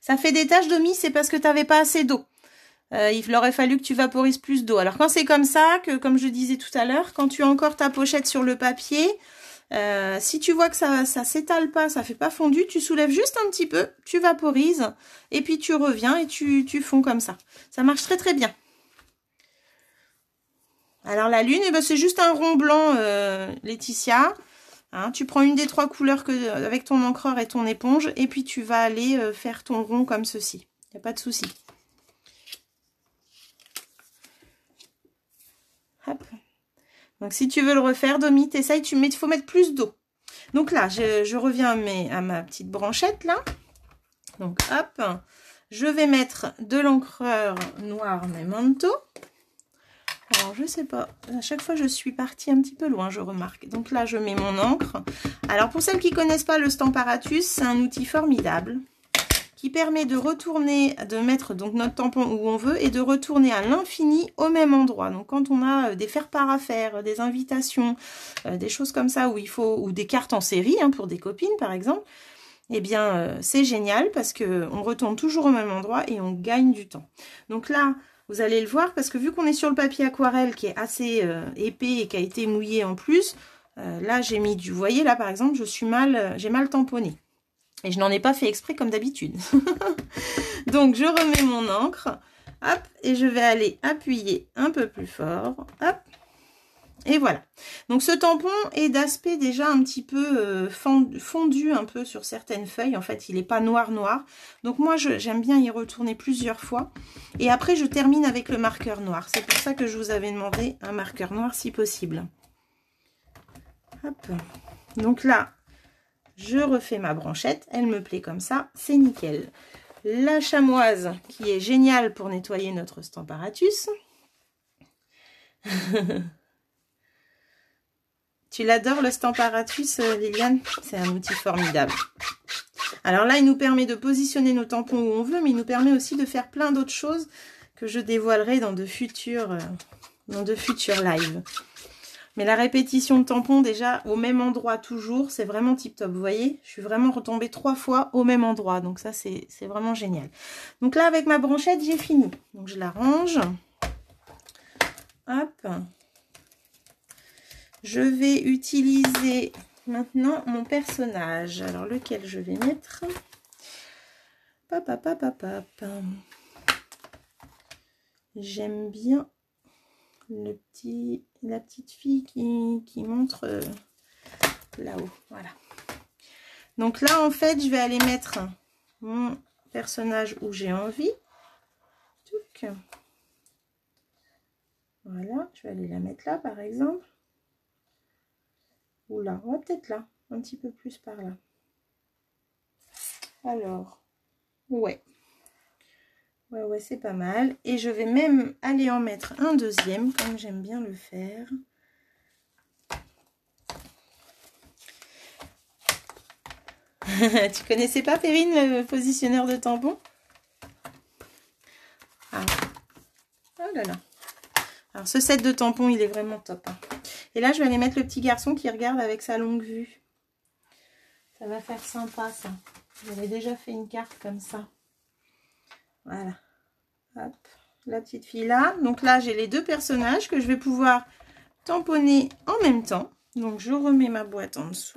Ça fait des taches d'omi, c'est parce que tu n'avais pas assez d'eau. Il aurait fallu que tu vaporises plus d'eau. Alors quand c'est comme ça, que comme je disais tout à l'heure, quand tu as encore ta pochette sur le papier, si tu vois que ça s'étale pas, ça fait pas fondu, tu soulèves juste un petit peu, tu vaporises, et puis tu reviens et tu fonds comme ça. Ça marche très très bien. Alors la lune, eh ben, c'est juste un rond blanc, Laetitia. Hein, tu prends une des 3 couleurs avec ton encreur et ton éponge, et puis tu vas aller faire ton rond comme ceci. Il n'y a pas de souci. Hop. Donc si tu veux le refaire, Domi, t'essayes, il faut mettre plus d'eau. Donc là, je reviens à ma petite branchette là. Donc hop, Je vais mettre de l'encreur noir Memento. Alors, je sais pas, à chaque fois, je suis partie un petit peu loin, je remarque. Donc là, je mets mon encre. Alors, pour celles qui ne connaissent pas le Stamparatus, c'est un outil formidable qui permet de retourner, de mettre donc notre tampon où on veut et de retourner à l'infini au même endroit. Donc, quand on a des faire-part à faire, des invitations, des choses comme ça où il faut, ou des cartes en série, hein, pour des copines, par exemple, eh bien, c'est génial parce qu'on retourne toujours au même endroit et on gagne du temps. Donc là, vous allez le voir parce que vu qu'on est sur le papier aquarelle qui est assez épais et qui a été mouillé en plus, là j'ai mis du... Vous voyez là par exemple, j'ai mal tamponné. Et je n'en ai pas fait exprès comme d'habitude. Donc je remets mon encre, hop, et je vais aller appuyer un peu plus fort, hop. Et voilà. Donc ce tampon est d'aspect déjà un petit peu fondu un peu sur certaines feuilles. En fait, il n'est pas noir. Donc moi, j'aime bien y retourner plusieurs fois. Et après, je termine avec le marqueur noir. C'est pour ça que je vous avais demandé un marqueur noir si possible. Hop. Donc là, je refais ma branchette. Elle me plaît comme ça. C'est nickel. La chamoise qui est géniale pour nettoyer notre Stamparatus. Tu l'adores le Stamparatus, Liliane? C'est un outil formidable. Alors là, il nous permet de positionner nos tampons où on veut, mais il nous permet aussi de faire plein d'autres choses que je dévoilerai dans de futurs lives. Mais la répétition de tampons, déjà, au même endroit toujours, c'est vraiment tip top. Vous voyez, je suis vraiment retombée 3 fois au même endroit. Donc ça, c'est vraiment génial. Donc là, avec ma branchette, j'ai fini. Donc je la range. Hop. Je vais utiliser maintenant mon personnage. Alors, lequel je vais mettre? J'aime bien la petite fille qui montre là-haut. Voilà. Donc là, en fait, je vais aller mettre mon personnage où j'ai envie. Touc. Voilà, je vais aller la mettre là, par exemple. Ou là, on va peut-être là, un petit peu plus par là. Alors, ouais, c'est pas mal. Et je vais même aller en mettre un deuxième, comme j'aime bien le faire. Tu connaissais pas, Perrine, le positionneur de tampons? Ah. Oh là là. Alors, ce set de tampons, il est vraiment top, hein. Et là, je vais aller mettre le petit garçon qui regarde avec sa longue vue. Ça va faire sympa, ça. J'avais déjà fait une carte comme ça. Voilà. Hop. La petite fille là. Donc là, j'ai les deux personnages que je vais pouvoir tamponner en même temps. Donc, je remets ma boîte en dessous.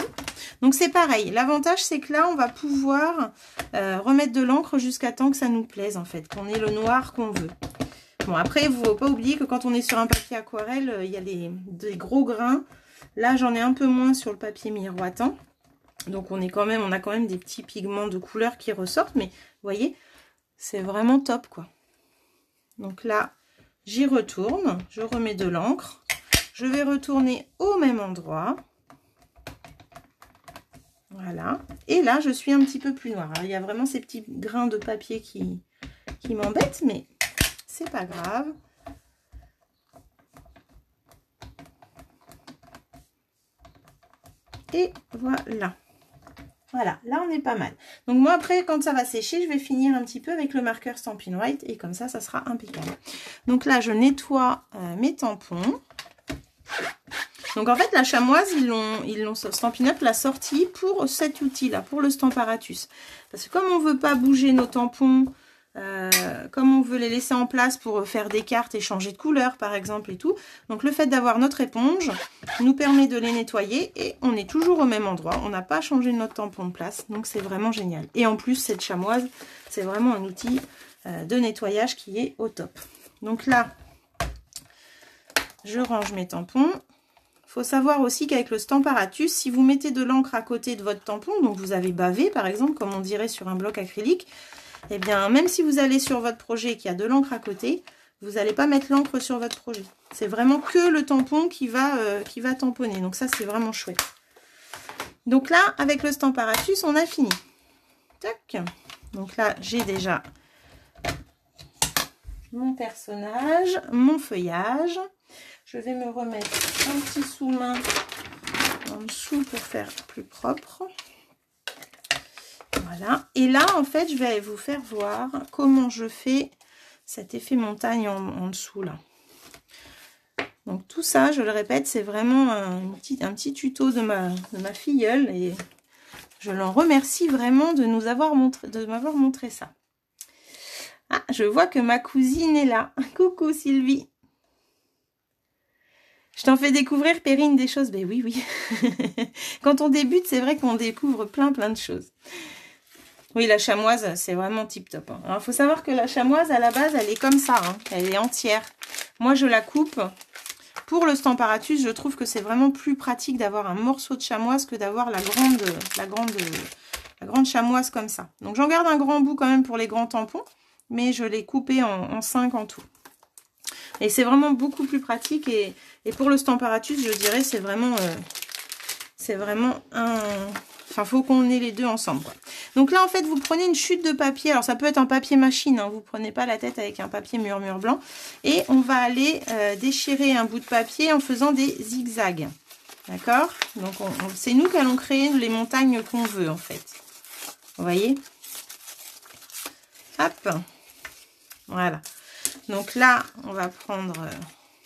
Donc, c'est pareil. L'avantage, c'est que là, on va pouvoir remettre de l'encre jusqu'à temps que ça nous plaise, en fait. Qu'on ait le noir qu'on veut. Bon, après, il ne faut pas oublier que quand on est sur un papier aquarelle, il y a des gros grains. Là, j'en ai un peu moins sur le papier miroitant. Donc, on a quand même des petits pigments de couleur qui ressortent. Mais, vous voyez, c'est vraiment top, quoi. Donc là, j'y retourne. Je remets de l'encre. Je vais retourner au même endroit. Voilà. Et là, je suis un petit peu plus noire. Alors, il y a vraiment ces petits grains de papier qui m'embêtent, mais... c'est pas grave. Et voilà. Voilà, là on est pas mal. Donc moi après, quand ça va sécher, je vais finir un petit peu avec le marqueur Stampin' White. Et comme ça sera impeccable. Donc là, je nettoie mes tampons. Donc en fait, la chamoise, Stampin' Up l'a sortie pour cet outil-là, pour le Stamparatus. Parce que comme on veut pas bouger nos tampons... comme on veut les laisser en place pour faire des cartes et changer de couleur par exemple et tout, donc le fait d'avoir notre éponge nous permet de les nettoyer et on est toujours au même endroit, on n'a pas changé notre tampon de place, donc c'est vraiment génial. Et en plus cette chamoise, c'est vraiment un outil de nettoyage qui est au top. Donc là, je range mes tampons. Il faut savoir aussi qu'avec le Stamparatus, si vous mettez de l'encre à côté de votre tampon, donc vous avez bavé par exemple, comme on dirait sur un bloc acrylique, eh bien, même si vous allez sur votre projet et qu'il y a de l'encre à côté, vous n'allez pas mettre l'encre sur votre projet. C'est vraiment que le tampon qui va tamponner. Donc ça, c'est vraiment chouette. Donc là, avec le Stamparatus, on a fini. Tac. Donc là, j'ai déjà mon personnage, mon feuillage. Je vais me remettre un petit sous-main en dessous pour faire plus propre. Voilà. Et là, en fait, je vais vous faire voir comment je fais cet effet montagne en dessous, là. Donc, tout ça, je le répète, c'est vraiment un petit tuto de ma filleule. Et je l'en remercie vraiment de m'avoir montré ça. Ah, je vois que ma cousine est là. Coucou, Sylvie. Je t'en fais découvrir, Perrine, des choses. Ben oui, oui. Quand on débute, c'est vrai qu'on découvre plein de choses. Oui, la chamoise, c'est vraiment tip top. Hein. Alors, il faut savoir que la chamoise, à la base, elle est comme ça. Hein. Elle est entière. Moi, je la coupe. Pour le Stamparatus, je trouve que c'est vraiment plus pratique d'avoir un morceau de chamoise que d'avoir la grande chamoise comme ça. Donc, j'en garde un grand bout quand même pour les grands tampons. Mais je l'ai coupé en 5 en tout. Et c'est vraiment beaucoup plus pratique. Et pour le Stamparatus, je dirais, c'est vraiment un... Enfin, faut qu'on ait les deux ensemble. Quoi. Donc là, en fait, vous prenez une chute de papier. Alors, ça peut être un papier machine. Hein, vous ne prenez pas la tête avec un papier murmure blanc. Et on va aller déchirer un bout de papier en faisant des zigzags. D'accord? Donc, c'est nous qui allons créer les montagnes qu'on veut, en fait. Vous voyez? Hop. Voilà. Donc là, on va prendre...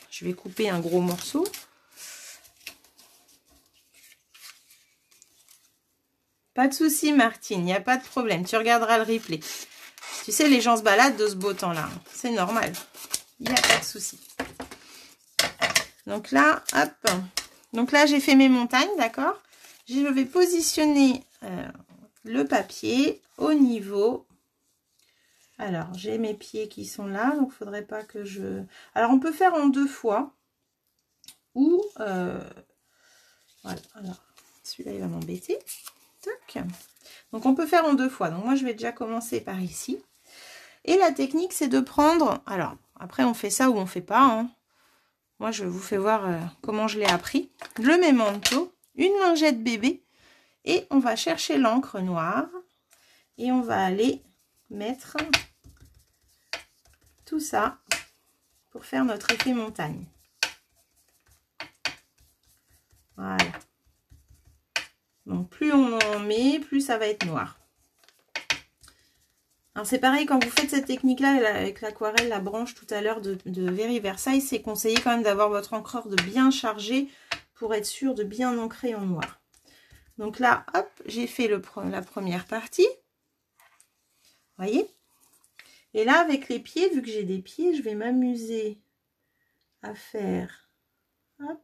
je vais couper un gros morceau. Pas de souci, Martine, il n'y a pas de problème. Tu regarderas le replay. Tu sais, les gens se baladent de ce beau temps-là. C'est normal. Il n'y a pas de souci. Donc là, hop. Donc là, j'ai fait mes montagnes, d'accord? Je vais positionner le papier au niveau... Alors, j'ai mes pieds qui sont là. Donc, il ne faudrait pas que je... Alors, on peut faire en 2 fois. Ou... voilà. Alors, celui-là, il va m'embêter. Toc. Donc on peut faire en 2 fois. Donc moi je vais déjà commencer par ici. Et la technique c'est de prendre, alors après on fait ça ou on fait pas. Hein. Moi je vous fais voir comment je l'ai appris. Le même manteau, une lingette bébé et on va chercher l'encre noire et on va aller mettre tout ça pour faire notre effet montagne. Voilà. Donc, plus on en met, plus ça va être noir. Alors, c'est pareil, quand vous faites cette technique-là, avec l'aquarelle, la branche tout à l'heure de Very Versailles, c'est conseillé quand même d'avoir votre encreur de bien chargé pour être sûr de bien ancrer en noir. Donc là, hop, j'ai fait la première partie. Vous voyez? Et là, avec les pieds, vu que j'ai des pieds, je vais m'amuser à faire... Hop.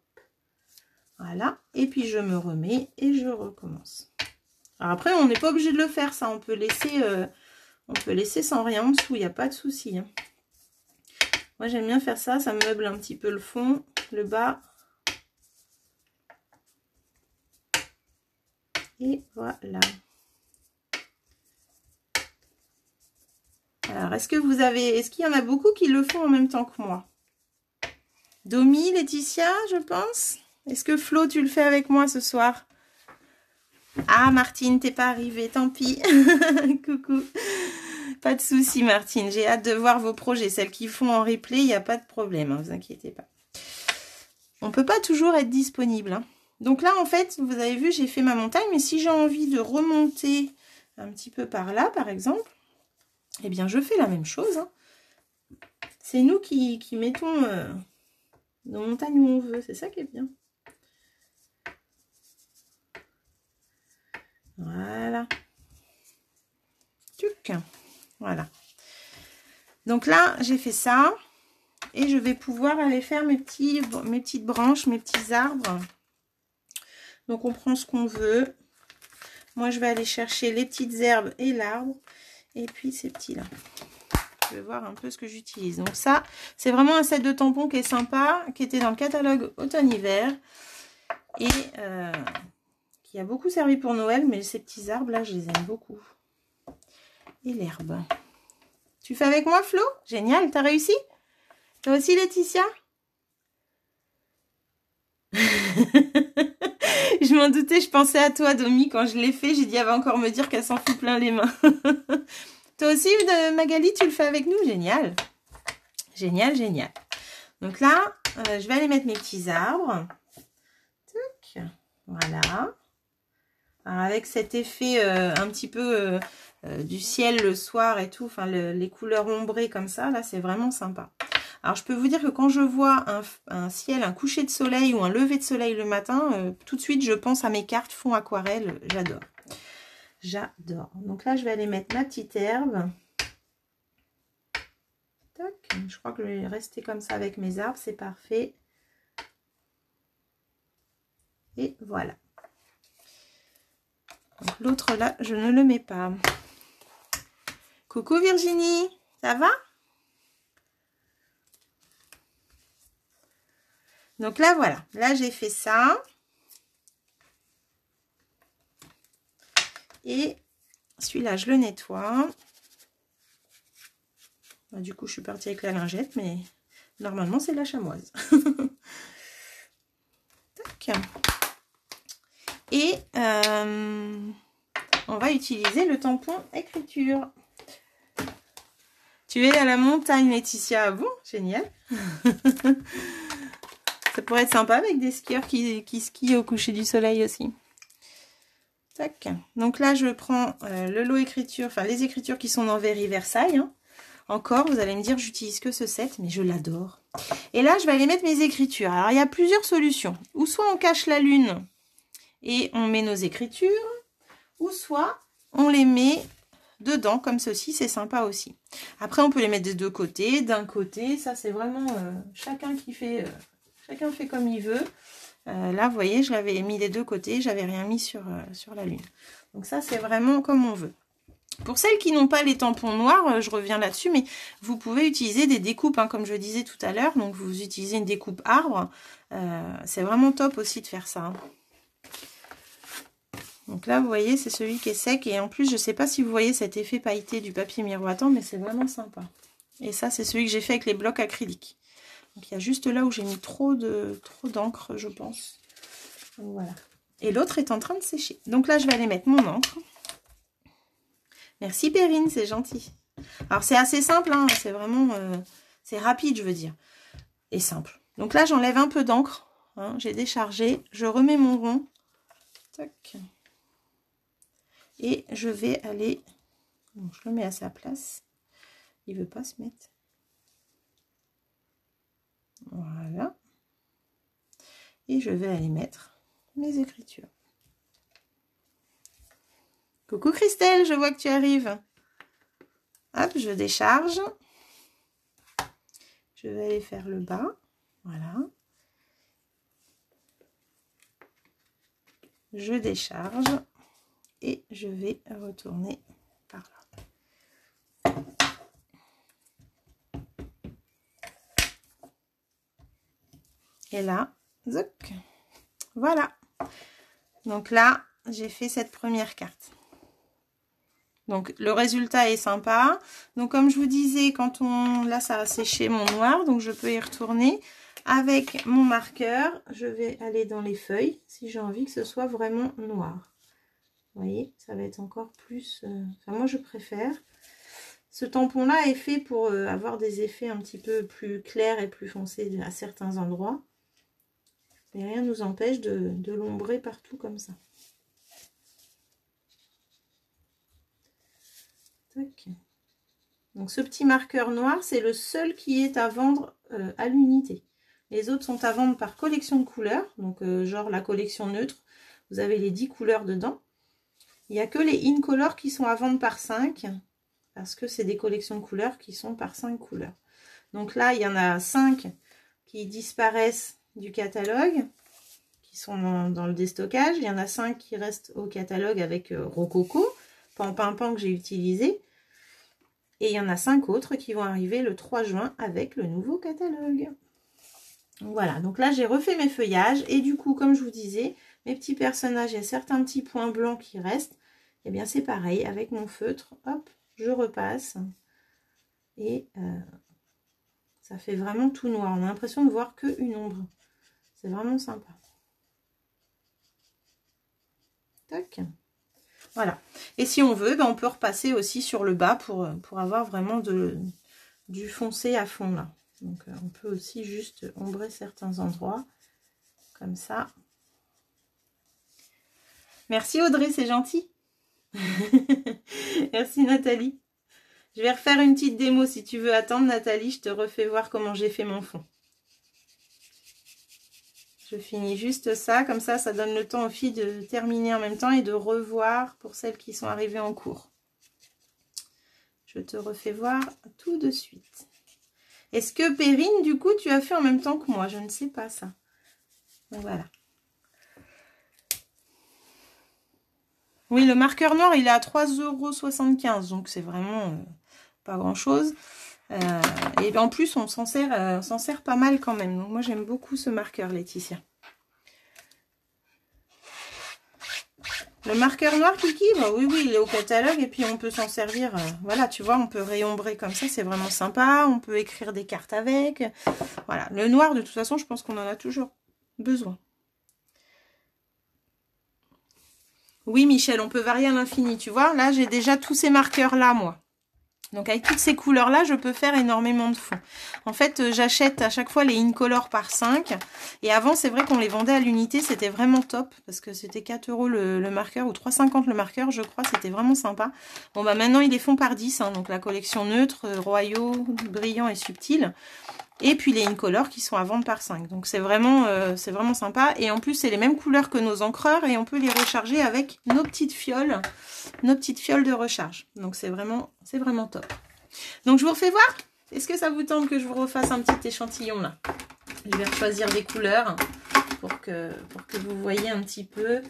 Voilà, et puis je me remets et je recommence. Alors après, on n'est pas obligé de le faire, ça. On peut laisser sans rien en dessous, il n'y a pas de souci. Hein. Moi, j'aime bien faire ça, ça meuble un petit peu le fond, le bas. Et voilà. Alors, est-ce qu'il y en a beaucoup qui le font en même temps que moi? Domi, Laetitia, je pense. Est-ce que Flo, tu le fais avec moi ce soir? Ah, Martine, t'es pas arrivée, tant pis. Coucou. Pas de souci, Martine. J'ai hâte de voir vos projets. Celles qui font en replay, il n'y a pas de problème, hein, vous inquiétez pas. On peut pas toujours être disponible. Hein. Donc là, en fait, vous avez vu, j'ai fait ma montagne. Mais si j'ai envie de remonter un petit peu par là, par exemple, eh bien, je fais la même chose. Hein. C'est nous qui mettons nos montagnes où on veut. C'est ça qui est bien. Voilà. Tuc. Voilà. Donc là, j'ai fait ça. Et je vais pouvoir aller faire mes petites branches, mes petits arbres. Donc on prend ce qu'on veut. Moi, je vais aller chercher les petites herbes et l'arbre. Et puis ces petits-là. Je vais voir un peu ce que j'utilise. Donc ça, c'est vraiment un set de tampons qui est sympa, qui était dans le catalogue automne-hiver. Et... qui a beaucoup servi pour Noël, mais ces petits arbres là, je les aime beaucoup. Et l'herbe. Tu fais avec moi, Flo? Génial, t'as réussi? Toi aussi, Laetitia? Je m'en doutais, je pensais à toi, Domi, quand je l'ai fait, j'ai dit, elle va encore me dire qu'elle s'en fout plein les mains. Toi aussi, Magali, tu le fais avec nous? Génial. Génial, génial. Donc là, je vais aller mettre mes petits arbres. Tac, voilà. Alors avec cet effet un petit peu du ciel le soir et tout, enfin les couleurs ombrées comme ça, là c'est vraiment sympa. Alors je peux vous dire que quand je vois un ciel, un coucher de soleil ou un lever de soleil le matin, tout de suite je pense à mes cartes fond aquarelle, j'adore. J'adore. Donc là je vais aller mettre ma petite herbe. Tac. Je crois que je vais rester comme ça avec mes arbres, c'est parfait. Et voilà. L'autre là, je ne le mets pas. Coucou Virginie, ça va? Donc là, voilà. Là, j'ai fait ça. Et celui-là, je le nettoie. Bah, du coup, je suis partie avec la lingette, mais normalement, c'est la chamoise. Tac. Et on va utiliser le tampon écriture. Tu es à la montagne, Laetitia. Ah bon, génial. Ça pourrait être sympa avec des skieurs qui skient au coucher du soleil aussi. Tac. Donc là, je prends le lot écriture, enfin les écritures qui sont dans Very Versailles. Hein. Encore, vous allez me dire, j'utilise que ce set, mais je l'adore. Et là, je vais aller mettre mes écritures. Alors, il y a plusieurs solutions. Ou soit on cache la lune et on met nos écritures, ou soit on les met dedans, comme ceci, c'est sympa aussi. Après, on peut les mettre des deux côtés, d'un côté, ça c'est vraiment chacun qui fait, chacun fait comme il veut. Là, vous voyez, je l'avais mis des deux côtés, j'avais rien mis sur la lune. Donc ça, c'est vraiment comme on veut. Pour celles qui n'ont pas les tampons noirs, je reviens là-dessus, mais vous pouvez utiliser des découpes, hein, comme je disais tout à l'heure. Donc, vous utilisez une découpe arbre. C'est vraiment top aussi de faire ça. Hein. Donc là, vous voyez, c'est celui qui est sec. Et en plus, je ne sais pas si vous voyez cet effet pailleté du papier miroitant, mais c'est vraiment sympa. Et ça, c'est celui que j'ai fait avec les blocs acryliques. Donc, il y a juste là où j'ai mis trop d'encre, je pense. Donc, voilà. Et l'autre est en train de sécher. Donc là, je vais aller mettre mon encre. Merci Perrine, c'est gentil. Alors, c'est assez simple, hein, c'est vraiment... c'est rapide, je veux dire. Et simple. Donc là, j'enlève un peu d'encre. Hein, j'ai déchargé. Je remets mon rond. Tac. Et je vais aller... Bon, je le mets à sa place. Il ne veut pas se mettre. Voilà. Et je vais aller mettre mes écritures. Coucou Christelle, je vois que tu arrives. Hop, je décharge. Je vais aller faire le bas. Voilà. Je décharge. Et je vais retourner par là. Et là, zoc. Voilà. Donc là, j'ai fait cette première carte. Donc le résultat est sympa. Donc comme je vous disais, quand on... Là, ça a séché mon noir, donc je peux y retourner. Avec mon marqueur, je vais aller dans les feuilles, si j'ai envie que ce soit vraiment noir. Vous voyez, ça va être encore plus... Enfin, moi, je préfère. Ce tampon-là est fait pour avoir des effets un petit peu plus clairs et plus foncés à certains endroits. Mais rien ne nous empêche de l'ombrer partout comme ça. Tac. Donc, ce petit marqueur noir, c'est le seul qui est à vendre à l'unité. Les autres sont à vendre par collection de couleurs. Donc, genre la collection neutre. Vous avez les 10 couleurs dedans. Il n'y a que les Incolor qui sont à vendre par 5, parce que c'est des collections de couleurs qui sont par 5 couleurs. Donc là, il y en a 5 qui disparaissent du catalogue, qui sont dans le déstockage. Il y en a 5 qui restent au catalogue avec Rococo, Pan que j'ai utilisé. Et il y en a 5 autres qui vont arriver le 3 juin avec le nouveau catalogue. Voilà, donc là, j'ai refait mes feuillages. Et du coup, comme je vous disais... Mes petits personnages, il y a certains petits points blancs qui restent. Et bien c'est pareil, avec mon feutre, hop, je repasse. Et ça fait vraiment tout noir. On a l'impression de voir qu'une ombre. C'est vraiment sympa. Tac. Voilà. Et si on veut, ben on peut repasser aussi sur le bas pour avoir vraiment du foncé à fond là. Donc on peut aussi juste ombrer certains endroits, comme ça. Merci Audrey, c'est gentil. Merci Nathalie. Je vais refaire une petite démo si tu veux attendre Nathalie, je te refais voir comment j'ai fait mon fond. Je finis juste ça, comme ça donne le temps aux filles de terminer en même temps et de revoir pour celles qui sont arrivées en cours. Je te refais voir tout de suite. Est-ce que Perrine, du coup, tu as fait en même temps que moi? Je ne sais pas ça. Donc voilà. Oui, le marqueur noir, il est à 3,75 €, donc c'est vraiment pas grand-chose. Et en plus, on s'en sert pas mal quand même. Donc moi, j'aime beaucoup ce marqueur, Laetitia. Le marqueur noir, Kiki, bah oui, il est au catalogue et puis on peut s'en servir. Voilà, tu vois, on peut réombrer comme ça, c'est vraiment sympa. On peut écrire des cartes avec. Voilà, le noir, de toute façon, je pense qu'on en a toujours besoin. Oui, Michel, on peut varier à l'infini, tu vois. Là, j'ai déjà tous ces marqueurs-là, moi. Donc, avec toutes ces couleurs-là, je peux faire énormément de fonds. En fait, j'achète à chaque fois les Incolor par 5. Et avant, c'est vrai qu'on les vendait à l'unité. C'était vraiment top. Parce que c'était 4 € le marqueur ou 3,50 € le marqueur, je crois. C'était vraiment sympa. Bon, bah maintenant, ils les font par 10. Hein, donc, la collection neutre, royaux, brillants et subtils. Et puis les Incolor qui sont à vendre par 5. Donc c'est vraiment sympa. Et en plus, c'est les mêmes couleurs que nos encreurs. Et on peut les recharger avec nos petites fioles de recharge. Donc c'est vraiment top. Donc je vous refais voir. Est-ce que ça vous tente que je vous refasse un petit échantillon là? Je vais choisir des couleurs pour que vous voyez un petit peu.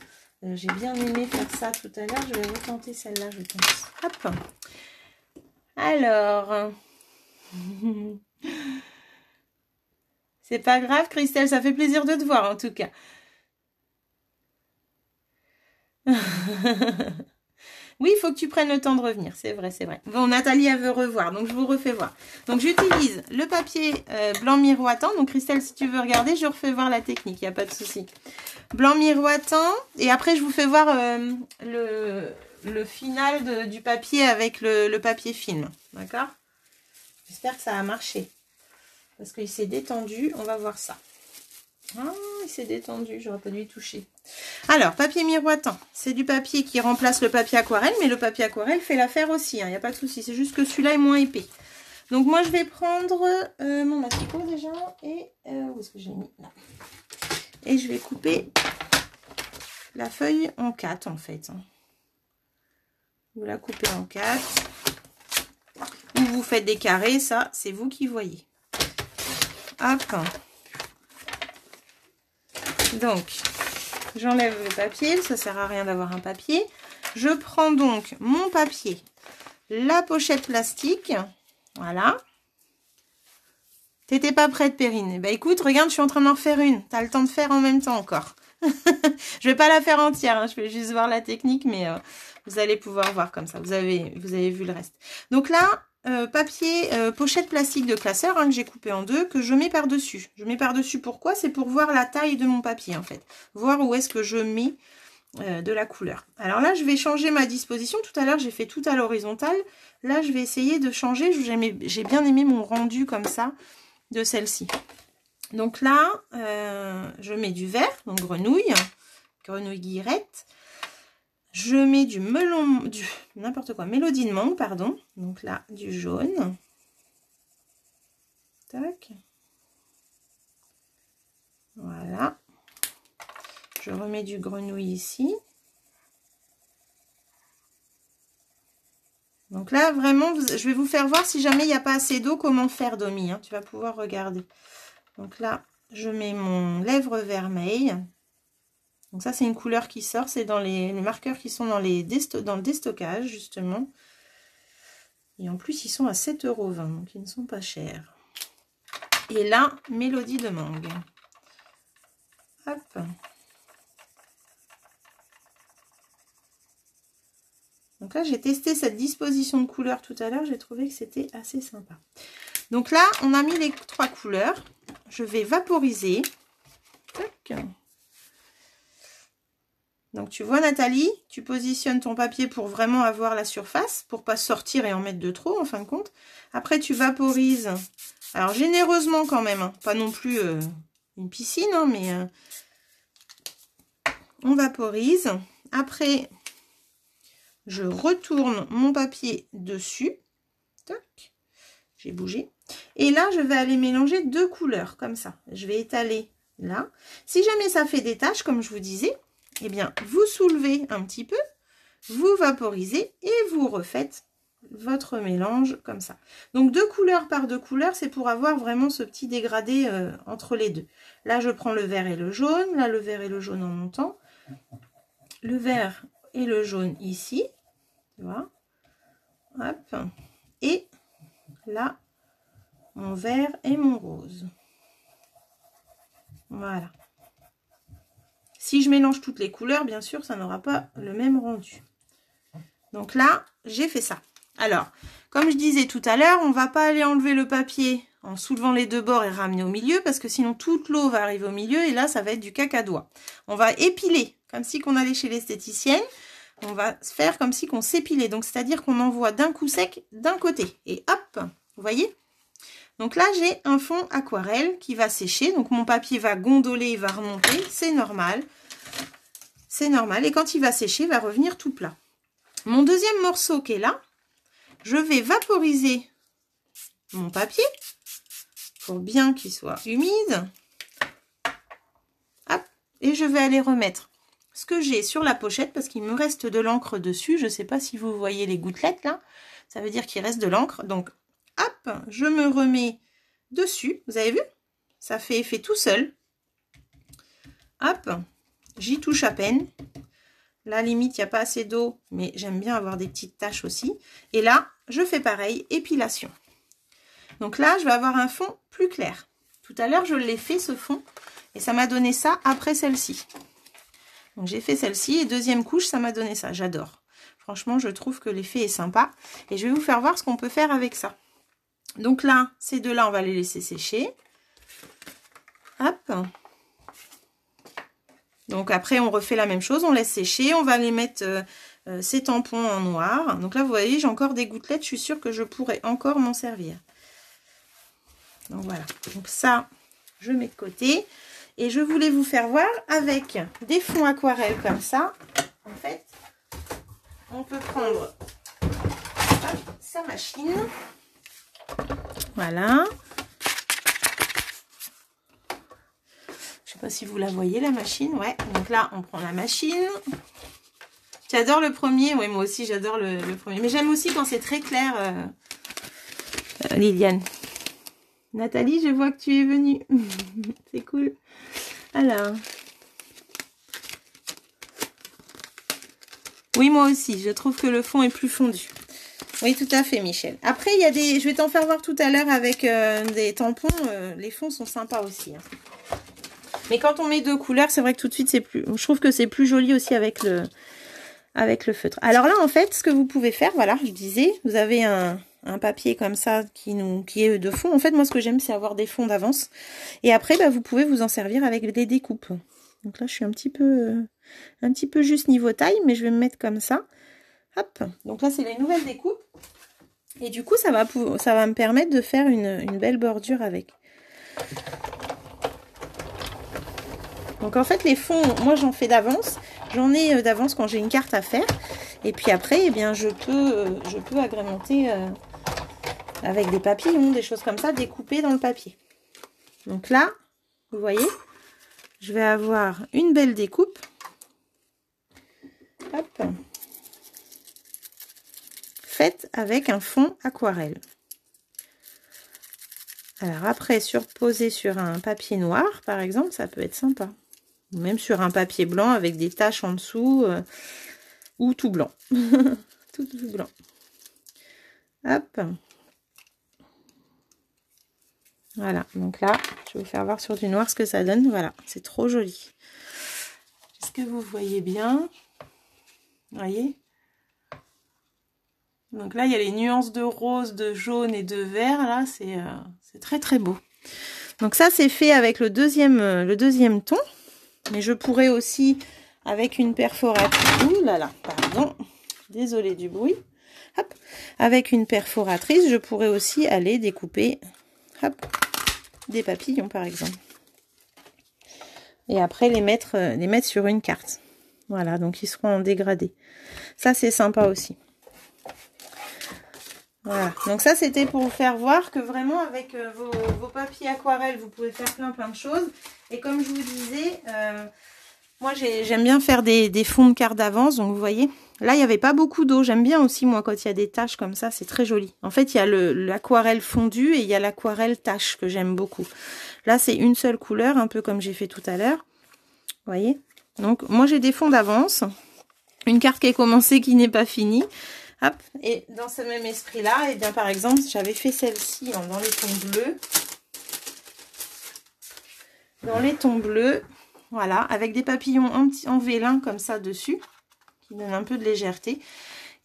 J'ai bien aimé faire ça tout à l'heure. Je vais retenter celle-là, je pense. Hop. Alors... C'est pas grave, Christelle, ça fait plaisir de te voir en tout cas. Oui, il faut que tu prennes le temps de revenir, c'est vrai, c'est vrai. Bon, Nathalie, elle veut revoir, donc je vous refais voir. Donc, j'utilise le papier blanc miroitant. Donc, Christelle, si tu veux regarder, je refais voir la technique, il n'y a pas de souci. Blanc miroitant, et après, je vous fais voir le final du papier avec le papier film, d'accord? J'espère que ça a marché. Parce qu'il s'est détendu, on va voir ça. Ah, il s'est détendu, j'aurais pas dû y toucher. Alors, papier miroitant, c'est du papier qui remplace le papier aquarelle, mais le papier aquarelle fait l'affaire aussi, il n'y a pas de souci. C'est juste que celui-là est moins épais. Donc, moi, je vais prendre mon massicot déjà, et où est-ce que j'ai mis là? Et je vais couper la feuille en 4, en fait. Vous la coupez en 4. Ou vous faites des carrés, ça, c'est vous qui voyez. Hop. Donc, j'enlève le papier. Ça sert à rien d'avoir un papier. Je prends donc mon papier, la pochette plastique. Voilà. T'étais pas prête, Perrine? Eh ben, écoute, regarde, je suis en train d'en faire une. T'as le temps de faire en même temps encore. Je vais pas la faire entière. Hein. Je vais juste voir la technique, mais vous allez pouvoir voir comme ça. Vous avez vu le reste. Donc là, papier, pochette plastique de classeur, hein, que j'ai coupé en deux, que je mets par-dessus. Je mets par-dessus, pourquoi? C'est pour voir la taille de mon papier, en fait. Voir où est-ce que je mets de la couleur. Alors là, je vais changer ma disposition. Tout à l'heure, j'ai fait tout à l'horizontale. Là, je vais essayer de changer. J'ai bien aimé mon rendu comme ça de celle-ci. Donc là, je mets du vert, donc grenouille guillerette. Je mets du melon, n'importe quoi, mélodie de mangue, pardon. Donc là, du jaune. Tac. Voilà. Je remets du grenouille ici. Donc là, vraiment, je vais vous faire voir si jamais il n'y a pas assez d'eau, comment faire, Domi. Hein, tu vas pouvoir regarder. Donc là, je mets mon lèvre vermeil. Donc ça, c'est une couleur qui sort. C'est dans les marqueurs qui sont dans le déstockage, justement. Et en plus, ils sont à 7,20 €. Donc, ils ne sont pas chers. Et là, mélodie de mangue. Hop. Donc là, j'ai testé cette disposition de couleurs tout à l'heure. J'ai trouvé que c'était assez sympa. Donc là, on a mis les 3 couleurs. Je vais vaporiser. Tac. Donc tu vois Nathalie, tu positionnes ton papier pour vraiment avoir la surface, pour pas sortir et en mettre de trop en fin de compte. Après tu vaporises, alors généreusement quand même, hein, pas non plus une piscine, hein, mais on vaporise. Après je retourne mon papier dessus. Tac, j'ai bougé. Et là je vais aller mélanger deux couleurs comme ça. Je vais étaler là. Si jamais ça fait des taches, comme je vous disais, eh bien, vous soulevez un petit peu, vous vaporisez et vous refaites votre mélange comme ça. Donc, 2 couleurs par 2 couleurs, c'est pour avoir vraiment ce petit dégradé entre les deux. Là, je prends le vert et le jaune. Là, le vert et le jaune en montant. Le vert et le jaune ici. Tu vois. Hop. Et là, mon vert et mon rose. Voilà. Si je mélange toutes les couleurs, bien sûr, ça n'aura pas le même rendu. Donc là, j'ai fait ça. Alors, comme je disais tout à l'heure, on ne va pas aller enlever le papier en soulevant les deux bords et ramener au milieu, parce que sinon toute l'eau va arriver au milieu et là, ça va être du cacadois. On va épiler, comme si qu'on allait chez l'esthéticienne. On va faire comme si qu'on s'épilait. Donc, c'est-à-dire qu'on envoie d'un coup sec d'un côté. Et hop, vous voyez? Donc là, j'ai un fond aquarelle qui va sécher. Donc, mon papier va gondoler, il va remonter. C'est normal. C'est normal. Et quand il va sécher, il va revenir tout plat. Mon deuxième morceau qui est là, je vais vaporiser mon papier pour bien qu'il soit humide. Hop, et je vais aller remettre ce que j'ai sur la pochette parce qu'il me reste de l'encre dessus. Je ne sais pas si vous voyez les gouttelettes là. Ça veut dire qu'il reste de l'encre. Donc, hop, je me remets dessus. Vous avez vu? Ça fait effet tout seul. Hop, j'y touche à peine. Là, limite, il n'y a pas assez d'eau, mais j'aime bien avoir des petites taches aussi. Et là, je fais pareil, épilation. Donc là, je vais avoir un fond plus clair. Tout à l'heure, je l'ai fait, ce fond, et ça m'a donné ça après celle-ci. Donc, j'ai fait celle-ci, et deuxième couche, ça m'a donné ça. J'adore. Franchement, je trouve que l'effet est sympa. Et je vais vous faire voir ce qu'on peut faire avec ça. Donc là, ces deux-là, on va les laisser sécher. Hop. Donc après, on refait la même chose, on laisse sécher, on va les mettre ces tampons en noir. Donc là, vous voyez, j'ai encore des gouttelettes, je suis sûre que je pourrais encore m'en servir. Donc voilà, donc ça, je mets de côté. Et je voulais vous faire voir avec des fonds aquarelles comme ça. En fait, on peut prendre sa machine. Voilà. Je sais pas si vous la voyez, la machine. Ouais, donc là, on prend la machine. Tu adores le premier? Oui, moi aussi, j'adore le premier. Mais j'aime aussi quand c'est très clair, Liliane. Nathalie, je vois que tu es venue. C'est cool. Alors. Oui, moi aussi. Je trouve que le fond est plus fondu. Oui, tout à fait, Michel. Après, il y a des... Je vais t'en faire voir tout à l'heure avec des tampons. Les fonds sont sympas aussi. Hein. Mais quand on met deux couleurs, c'est vrai que tout de suite, c'est plus... Je trouve que c'est plus joli aussi avec le feutre. Alors là, en fait, ce que vous pouvez faire, voilà, je disais, vous avez un papier comme ça qui est de fond. En fait, moi, ce que j'aime, c'est avoir des fonds d'avance. Et après, bah, vous pouvez vous en servir avec des découpes. Donc là, je suis un petit peu juste niveau taille, mais je vais me mettre comme ça. Hop. Donc là, c'est les nouvelles découpes. Et du coup, ça va me permettre de faire une belle bordure avec. Donc en fait, les fonds, moi, j'en fais d'avance. J'en ai d'avance quand j'ai une carte à faire. Et puis après, eh bien, je peux agrémenter avec des papillons, des choses comme ça, découpées dans le papier. Donc là, vous voyez, je vais avoir une belle découpe. Hop. Faite avec un fond aquarelle. Alors après, surposer sur un papier noir, par exemple, ça peut être sympa. Ou même sur un papier blanc avec des taches en dessous. Ou tout blanc. tout blanc. Hop. Voilà. Donc là, je vais vous faire voir sur du noir ce que ça donne. Voilà. C'est trop joli. Est-ce que vous voyez bien? Vous voyez? Donc là, il y a les nuances de rose, de jaune et de vert. Là, c'est très très beau. Donc ça, c'est fait avec le deuxième ton. Mais je pourrais aussi avec une perforatrice. Ouh là là, pardon. Désolée du bruit. Hop. Avec une perforatrice, je pourrais aussi aller découper, hop, des papillons par exemple. Et après les mettre sur une carte. Voilà, donc ils seront en dégradé. Ça, c'est sympa aussi. Voilà, donc ça, c'était pour vous faire voir que vraiment, avec vos papiers aquarelles, vous pouvez faire plein de choses. Et comme je vous disais, moi, j'aime bien faire des fonds de carte d'avance. Donc, vous voyez, là, il n'y avait pas beaucoup d'eau. J'aime bien aussi, moi, quand il y a des taches comme ça, c'est très joli. En fait, il y a l'aquarelle fondue et il y a l'aquarelle tache que j'aime beaucoup. Là, c'est une seule couleur, un peu comme j'ai fait tout à l'heure. Vous voyez? Donc, moi, j'ai des fonds d'avance. Une carte qui est commencée, qui n'est pas finie. Hop. Et dans ce même esprit-là, et bien, par exemple, j'avais fait celle-ci dans les tons bleus. Dans les tons bleus, voilà, avec des papillons en vélin comme ça dessus, qui donnent un peu de légèreté.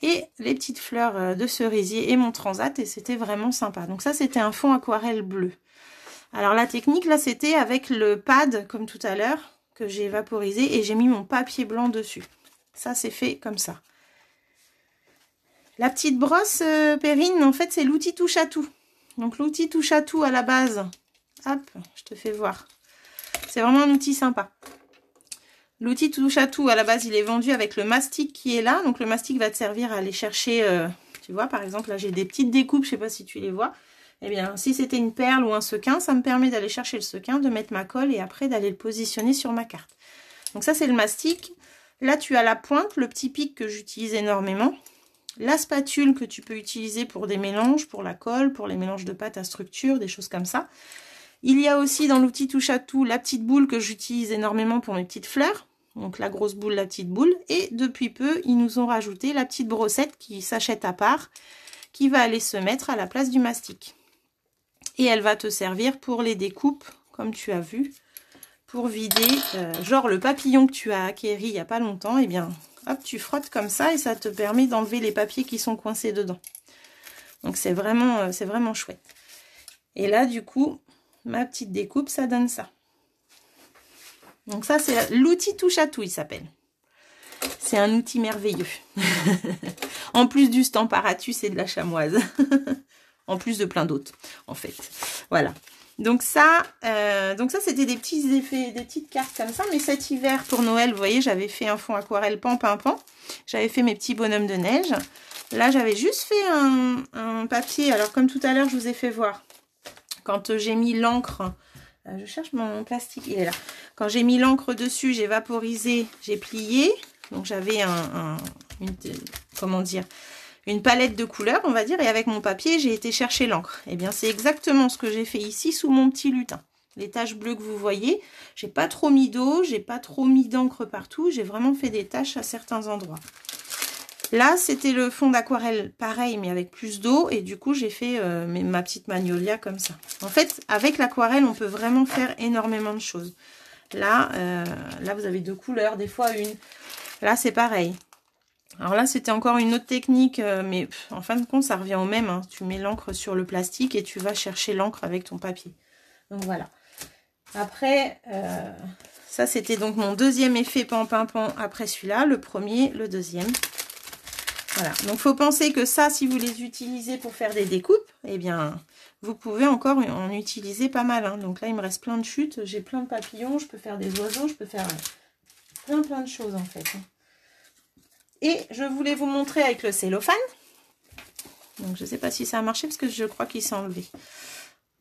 Et les petites fleurs de cerisier et mon transat, et c'était vraiment sympa. Donc ça, c'était un fond aquarelle bleu. Alors la technique, là, c'était avec le pad, comme tout à l'heure, que j'ai vaporisé, et j'ai mis mon papier blanc dessus. Ça, c'est fait comme ça. La petite brosse Perrine, en fait, c'est l'outil touche à tout. Donc l'outil touche à tout à la base. Hop, je te fais voir. C'est vraiment un outil sympa. L'outil touche à tout, à la base, il est vendu avec le mastic qui est là. Donc le mastic va te servir à aller chercher, tu vois, par exemple, là, j'ai des petites découpes, je sais pas si tu les vois. Eh bien, si c'était une perle ou un sequin, ça me permet d'aller chercher le sequin, de mettre ma colle et après d'aller le positionner sur ma carte. Donc ça, c'est le mastic. Là, tu as la pointe, le petit pic que j'utilise énormément. La spatule que tu peux utiliser pour des mélanges, pour la colle, pour les mélanges de pâte à structure, des choses comme ça. Il y a aussi dans l'outil touche à tout la petite boule que j'utilise énormément pour mes petites fleurs. Donc la grosse boule, la petite boule. Et depuis peu, ils nous ont rajouté la petite brossette qui s'achète à part, qui va aller se mettre à la place du mastic. Et elle va te servir pour les découpes, comme tu as vu, pour vider, genre le papillon que tu as acquéri il n'y a pas longtemps, et bien, hop, tu frottes comme ça et ça te permet d'enlever les papiers qui sont coincés dedans. Donc c'est vraiment chouette. Et là, du coup, ma petite découpe, ça donne ça. Donc ça, c'est l'outil touche à tout, il s'appelle. C'est un outil merveilleux. En plus du Stamparatus et de la chamoise. En plus de plein d'autres, en fait. Voilà. Donc ça c'était des petits effets, des petites cartes comme ça. Mais cet hiver, pour Noël, vous voyez, j'avais fait un fond aquarelle pan. J'avais fait mes petits bonhommes de neige. Là, j'avais juste fait un papier. Alors, comme tout à l'heure, je vous ai fait voir. Quand j'ai mis l'encre, je cherche mon plastique, il est là. Quand j'ai mis l'encre dessus, j'ai vaporisé, j'ai plié. Donc, j'avais une palette de couleurs, on va dire, et avec mon papier, j'ai été chercher l'encre. Et bien, c'est exactement ce que j'ai fait ici sous mon petit lutin. Les taches bleues que vous voyez, j'ai pas trop mis d'eau, j'ai pas trop mis d'encre partout, j'ai vraiment fait des taches à certains endroits. Là, c'était le fond d'aquarelle pareil, mais avec plus d'eau, et du coup, j'ai fait ma petite magnolia comme ça. En fait, avec l'aquarelle, on peut vraiment faire énormément de choses. Là, vous avez deux couleurs, des fois une. Là, c'est pareil. Alors là, c'était encore une autre technique, mais en fin de compte, ça revient au même. Hein. Tu mets l'encre sur le plastique et tu vas chercher l'encre avec ton papier. Donc voilà. Après, ça, c'était donc mon deuxième effet pan après celui-là. Le premier, le deuxième. Voilà. Donc, il faut penser que ça, si vous les utilisez pour faire des découpes, eh bien, vous pouvez encore en utiliser pas mal. Hein. Donc là, il me reste plein de chutes. J'ai plein de papillons. Je peux faire des oiseaux. Je peux faire plein de choses, en fait. Et je voulais vous montrer avec le cellophane. Donc, je ne sais pas si ça a marché parce que je crois qu'il s'est enlevé.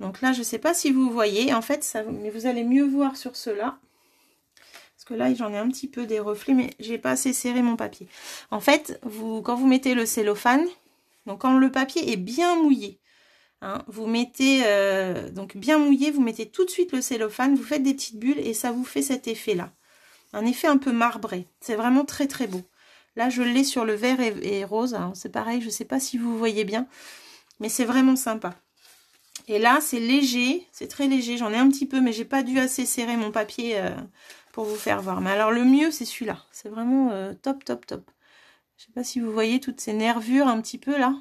Donc là, je ne sais pas si vous voyez. En fait, mais vous allez mieux voir sur ceux-là. Parce que là, j'en ai un petit peu des reflets, mais j'ai pas assez serré mon papier. En fait, quand vous mettez le cellophane, donc quand le papier est bien mouillé, hein, vous mettez, donc bien mouillé, vous mettez tout de suite le cellophane, vous faites des petites bulles et ça vous fait cet effet-là. Un effet un peu marbré. C'est vraiment très très beau. Là, je l'ai sur le vert et rose. C'est pareil, je ne sais pas si vous voyez bien. Mais c'est vraiment sympa. Et là, c'est léger. C'est très léger. J'en ai un petit peu, mais j'ai pas dû assez serrer mon papier pour vous faire voir. Mais alors, le mieux, c'est celui-là. C'est vraiment top, top, top. Je ne sais pas si vous voyez toutes ces nervures un petit peu là.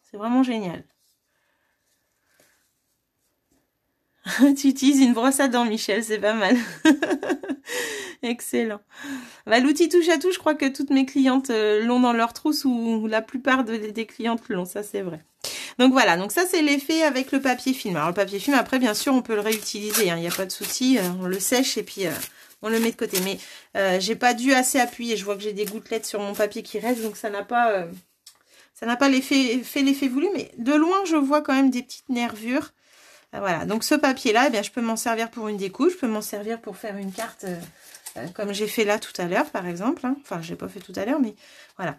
C'est vraiment génial. Tu utilises une brosse à dents, Michel. C'est pas mal. Excellent. Bah, l'outil touche à tout, je crois que toutes mes clientes l'ont dans leur trousse ou la plupart des clientes l'ont, ça c'est vrai. Donc voilà, donc ça c'est l'effet avec le papier film. Alors le papier film, après bien sûr on peut le réutiliser, il n'y a pas de souci, on le sèche et puis on le met de côté. Mais j'ai pas dû assez appuyer, je vois que j'ai des gouttelettes sur mon papier qui restent, donc ça n'a pas fait l'effet voulu, mais de loin je vois quand même des petites nervures. Voilà, donc ce papier-là, eh bien, je peux m'en servir pour une découpe, je peux m'en servir pour faire une carte comme j'ai fait là tout à l'heure, par exemple. Hein. Enfin, je n'ai pas fait tout à l'heure, mais voilà.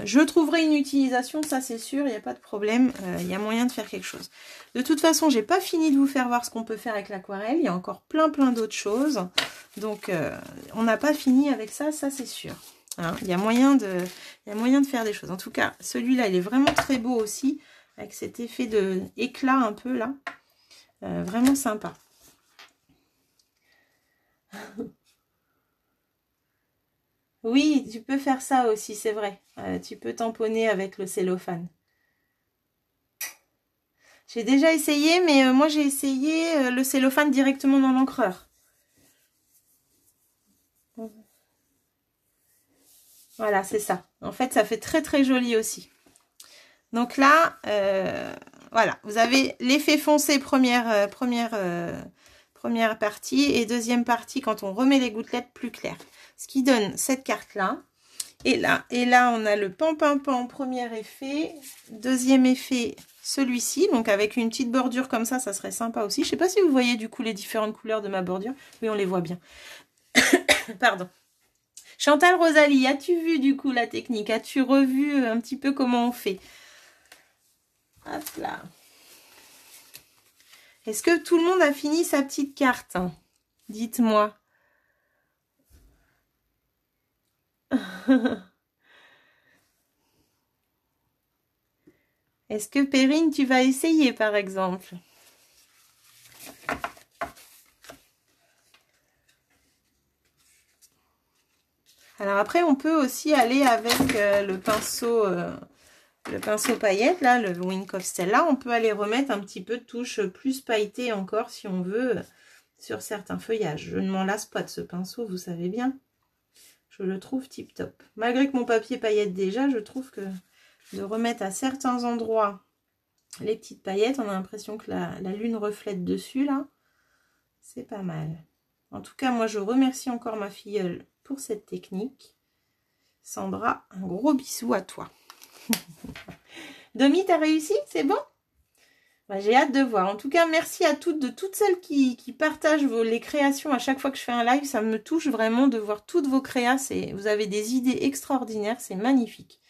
Je trouverai une utilisation, ça c'est sûr, il n'y a pas de problème, il y a moyen de faire quelque chose. De toute façon, j'ai pas fini de vous faire voir ce qu'on peut faire avec l'aquarelle, il y a encore plein d'autres choses. Donc, on n'a pas fini avec ça, ça c'est sûr. Hein, il y a moyen de faire des choses. En tout cas, celui-là, il est vraiment très beau aussi, avec cet effet de éclat un peu là. Vraiment sympa. Oui, tu peux faire ça aussi, c'est vrai. Tu peux tamponner avec le cellophane. J'ai déjà essayé, mais moi j'ai essayé le cellophane directement dans l'encreur. Voilà, c'est ça. En fait, ça fait très joli aussi. Donc là, voilà, vous avez l'effet foncé première partie et deuxième partie quand on remet les gouttelettes plus claires. Ce qui donne cette carte-là. Et là, on a le pan premier effet. Deuxième effet, celui-ci. Donc avec une petite bordure comme ça serait sympa aussi. Je sais pas si vous voyez du coup les différentes couleurs de ma bordure. Oui, on les voit bien. Pardon. Chantal Rosalie, as-tu vu du coup la technique? As-tu revu un petit peu comment on fait? Hop là. Est-ce que tout le monde a fini sa petite carte? Dites-moi. Est-ce que Perrine, tu vas essayer par exemple? Alors après, on peut aussi aller avec le pinceau paillette, là, le Wink of Stella. On peut aller remettre un petit peu de touche plus pailletée encore, si on veut, sur certains feuillages. Je ne m'en lasse pas de ce pinceau, vous savez bien. Je le trouve tip top. Malgré que mon papier paillette déjà, je trouve que de remettre à certains endroits les petites paillettes, on a l'impression que la lune reflète dessus, là. C'est pas mal. En tout cas, moi, je remercie encore ma filleule pour cette technique. Sandra, un gros bisou à toi. Domi, t'as réussi? C'est bon? Bah, j'ai hâte de voir. En tout cas, merci à toutes celles qui partagent les créations à chaque fois que je fais un live. Ça me touche vraiment de voir toutes vos créas. Vous avez des idées extraordinaires. C'est magnifique.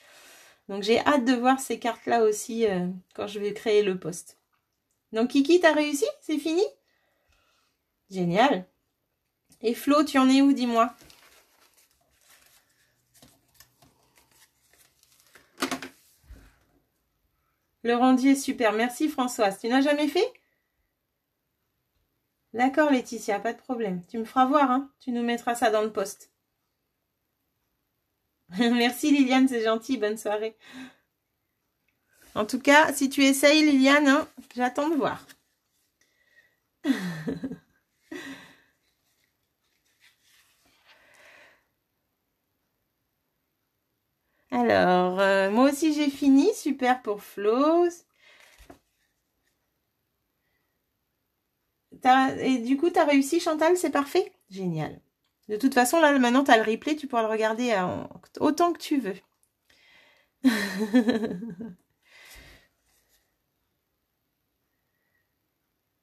Donc, j'ai hâte de voir ces cartes-là aussi quand je vais créer le post. Donc, Kiki, t'as réussi? C'est fini? Génial. Et Flo, tu en es où? Dis-moi. Le rendu est super. Merci Françoise. Tu n'as jamais fait? D'accord Laetitia, pas de problème. Tu me feras voir, hein. Tu nous mettras ça dans le post. Merci Liliane, c'est gentil. Bonne soirée. En tout cas, si tu essayes Liliane, hein, j'attends de voir. Alors, moi aussi j'ai fini. Super pour Flo. Et du coup, tu as réussi Chantal, c'est parfait? Génial. De toute façon, là, maintenant, tu as le replay, tu pourras le regarder autant que tu veux.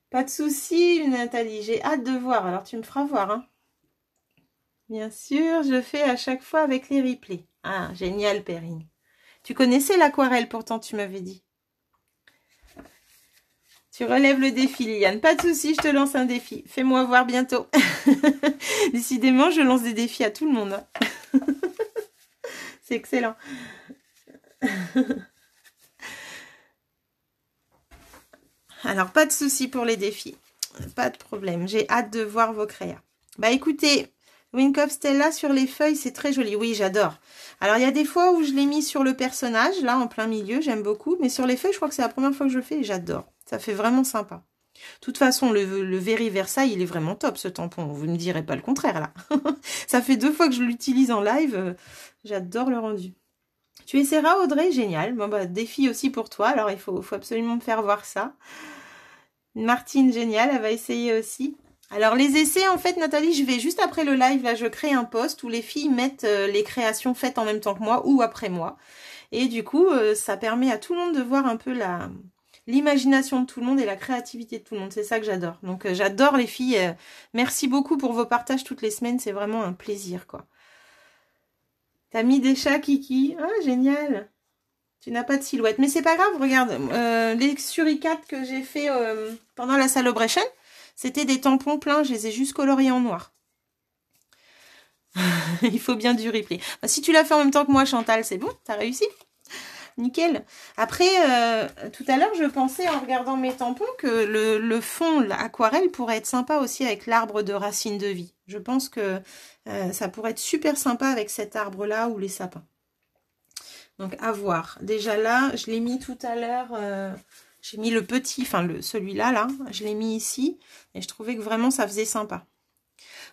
Pas de souci, Nathalie, j'ai hâte de voir. Alors, tu me feras voir, hein. Bien sûr, je fais à chaque fois avec les replays. Ah, génial, Perrine. Tu connaissais l'aquarelle, pourtant, tu m'avais dit. Tu relèves le défi, Liliane. Pas de souci, je te lance un défi. Fais-moi voir bientôt. Décidément, je lance des défis à tout le monde. Hein. C'est excellent. Alors, pas de souci pour les défis. Pas de problème. J'ai hâte de voir vos créas. Bah, écoutez, Wink of Stella sur les feuilles, c'est très joli. Oui, j'adore. Alors, il y a des fois où je l'ai mis sur le personnage, là, en plein milieu. J'aime beaucoup. Mais sur les feuilles, je crois que c'est la première fois que je le fais et j'adore. Ça fait vraiment sympa. De toute façon, le Very Versailles, il est vraiment top, ce tampon. Vous ne me direz pas le contraire, là. Ça fait 2 fois que je l'utilise en live. J'adore le rendu. Tu essaieras, Audrey? Génial. Bon, bah, défi aussi pour toi. Alors, il faut absolument me faire voir ça. Martine, génial. Elle va essayer aussi. Alors, les essais, en fait, Nathalie, je vais juste après le live, là, je crée un post où les filles mettent les créations faites en même temps que moi ou après moi. Et du coup, ça permet à tout le monde de voir un peu l'imagination de tout le monde et la créativité de tout le monde. C'est ça que j'adore. Donc, j'adore les filles. Merci beaucoup pour vos partages toutes les semaines. C'est vraiment un plaisir, quoi. T'as mis des chats, Kiki? Ah, génial. Tu n'as pas de silhouette. Mais c'est pas grave, regarde. Les suricates que j'ai fait pendant la celebration, c'était des tampons pleins. Je les ai juste coloriés en noir. Il faut bien du replay. Bah, si tu l'as fait en même temps que moi, Chantal, c'est bon? T'as réussi? Nickel. Après, tout à l'heure, je pensais en regardant mes tampons que le fond, l'aquarelle, pourrait être sympa aussi avec l'arbre de racines de vie. Je pense que ça pourrait être super sympa avec cet arbre-là ou les sapins. Donc, à voir. Déjà là, je l'ai mis tout à l'heure, j'ai mis le petit, enfin celui-là, là, je l'ai mis ici. Et je trouvais que vraiment, ça faisait sympa.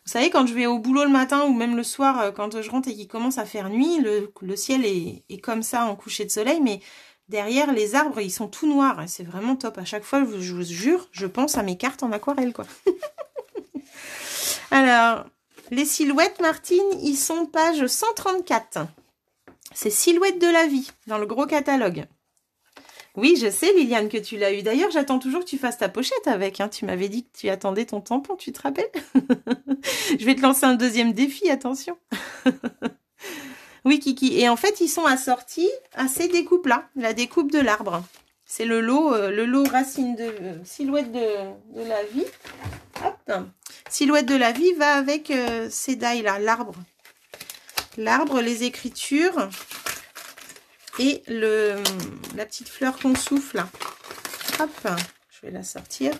Vous savez, quand je vais au boulot le matin ou même le soir, quand je rentre et qu'il commence à faire nuit, le ciel est comme ça en coucher de soleil, mais derrière les arbres, ils sont tout noirs. Et c'est vraiment top. À chaque fois, je vous jure, je pense à mes cartes en aquarelle, quoi. Alors, les silhouettes, Martine, ils sont page 134. C'est Silhouettes de la vie, dans le gros catalogue. Oui, je sais, Liliane, que tu l'as eu. D'ailleurs, j'attends toujours que tu fasses ta pochette avec. Hein. Tu m'avais dit que tu attendais ton tampon, tu te rappelles? Je vais te lancer un deuxième défi, attention. Oui, Kiki. Et en fait, ils sont assortis à ces découpes-là, la découpe de l'arbre. C'est le lot racine de silhouette de la vie. Hop. Silhouette de la vie va avec ces dailles-là, l'arbre. L'arbre, les écritures et la petite fleur qu'on souffle là. Hop, je vais la sortir.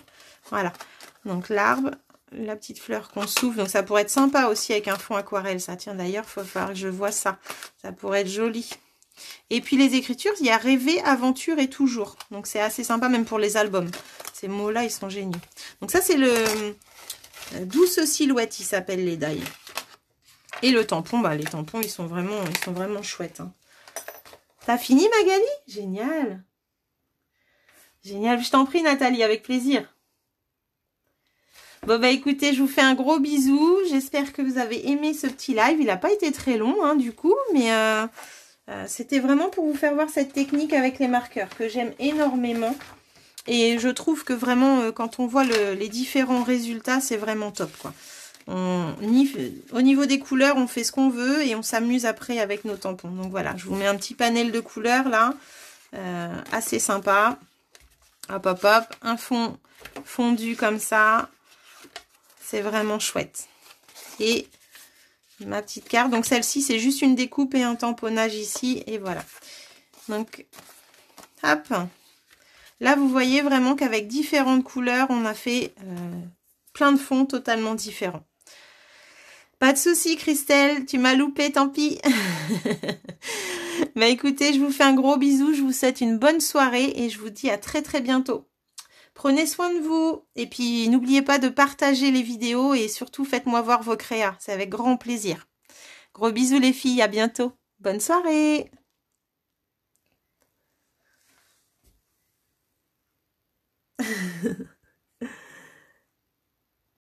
Voilà. Donc l'arbre, la petite fleur qu'on souffle. Donc ça pourrait être sympa aussi avec un fond aquarelle. Ça, tiens, d'ailleurs, il faut falloir que je vois ça. Ça pourrait être joli. Et puis les écritures, il y a rêver, aventure et toujours. Donc c'est assez sympa même pour les albums. Ces mots-là, ils sont géniaux. Donc ça, c'est le douce silhouette, il s'appelle les dailles. Et le tampon, bah les tampons, ils sont vraiment chouettes. Hein. T'as fini, Magali? Génial. Génial. Je t'en prie, Nathalie, avec plaisir. Bon, bah écoutez, je vous fais un gros bisou. J'espère que vous avez aimé ce petit live. Il n'a pas été très long, hein, du coup, mais c'était vraiment pour vous faire voir cette technique avec les marqueurs que j'aime énormément. Et je trouve que vraiment, quand on voit les différents résultats, c'est vraiment top, quoi. Au niveau des couleurs, on fait ce qu'on veut et on s'amuse après avec nos tampons. Donc voilà, je vous mets un petit panel de couleurs là, assez sympa. Hop, hop, hop, un fond fondu comme ça. C'est vraiment chouette. Et ma petite carte, donc celle-ci, c'est juste une découpe et un tamponnage ici. Et voilà. Donc, hop. Là, vous voyez vraiment qu'avec différentes couleurs, on a fait plein de fonds totalement différents. Pas de souci, Christelle, tu m'as loupé, tant pis. Bah écoutez, je vous fais un gros bisou, je vous souhaite une bonne soirée et je vous dis à très très bientôt. Prenez soin de vous et puis n'oubliez pas de partager les vidéos et surtout faites-moi voir vos créas, c'est avec grand plaisir. Gros bisous les filles, à bientôt. Bonne soirée.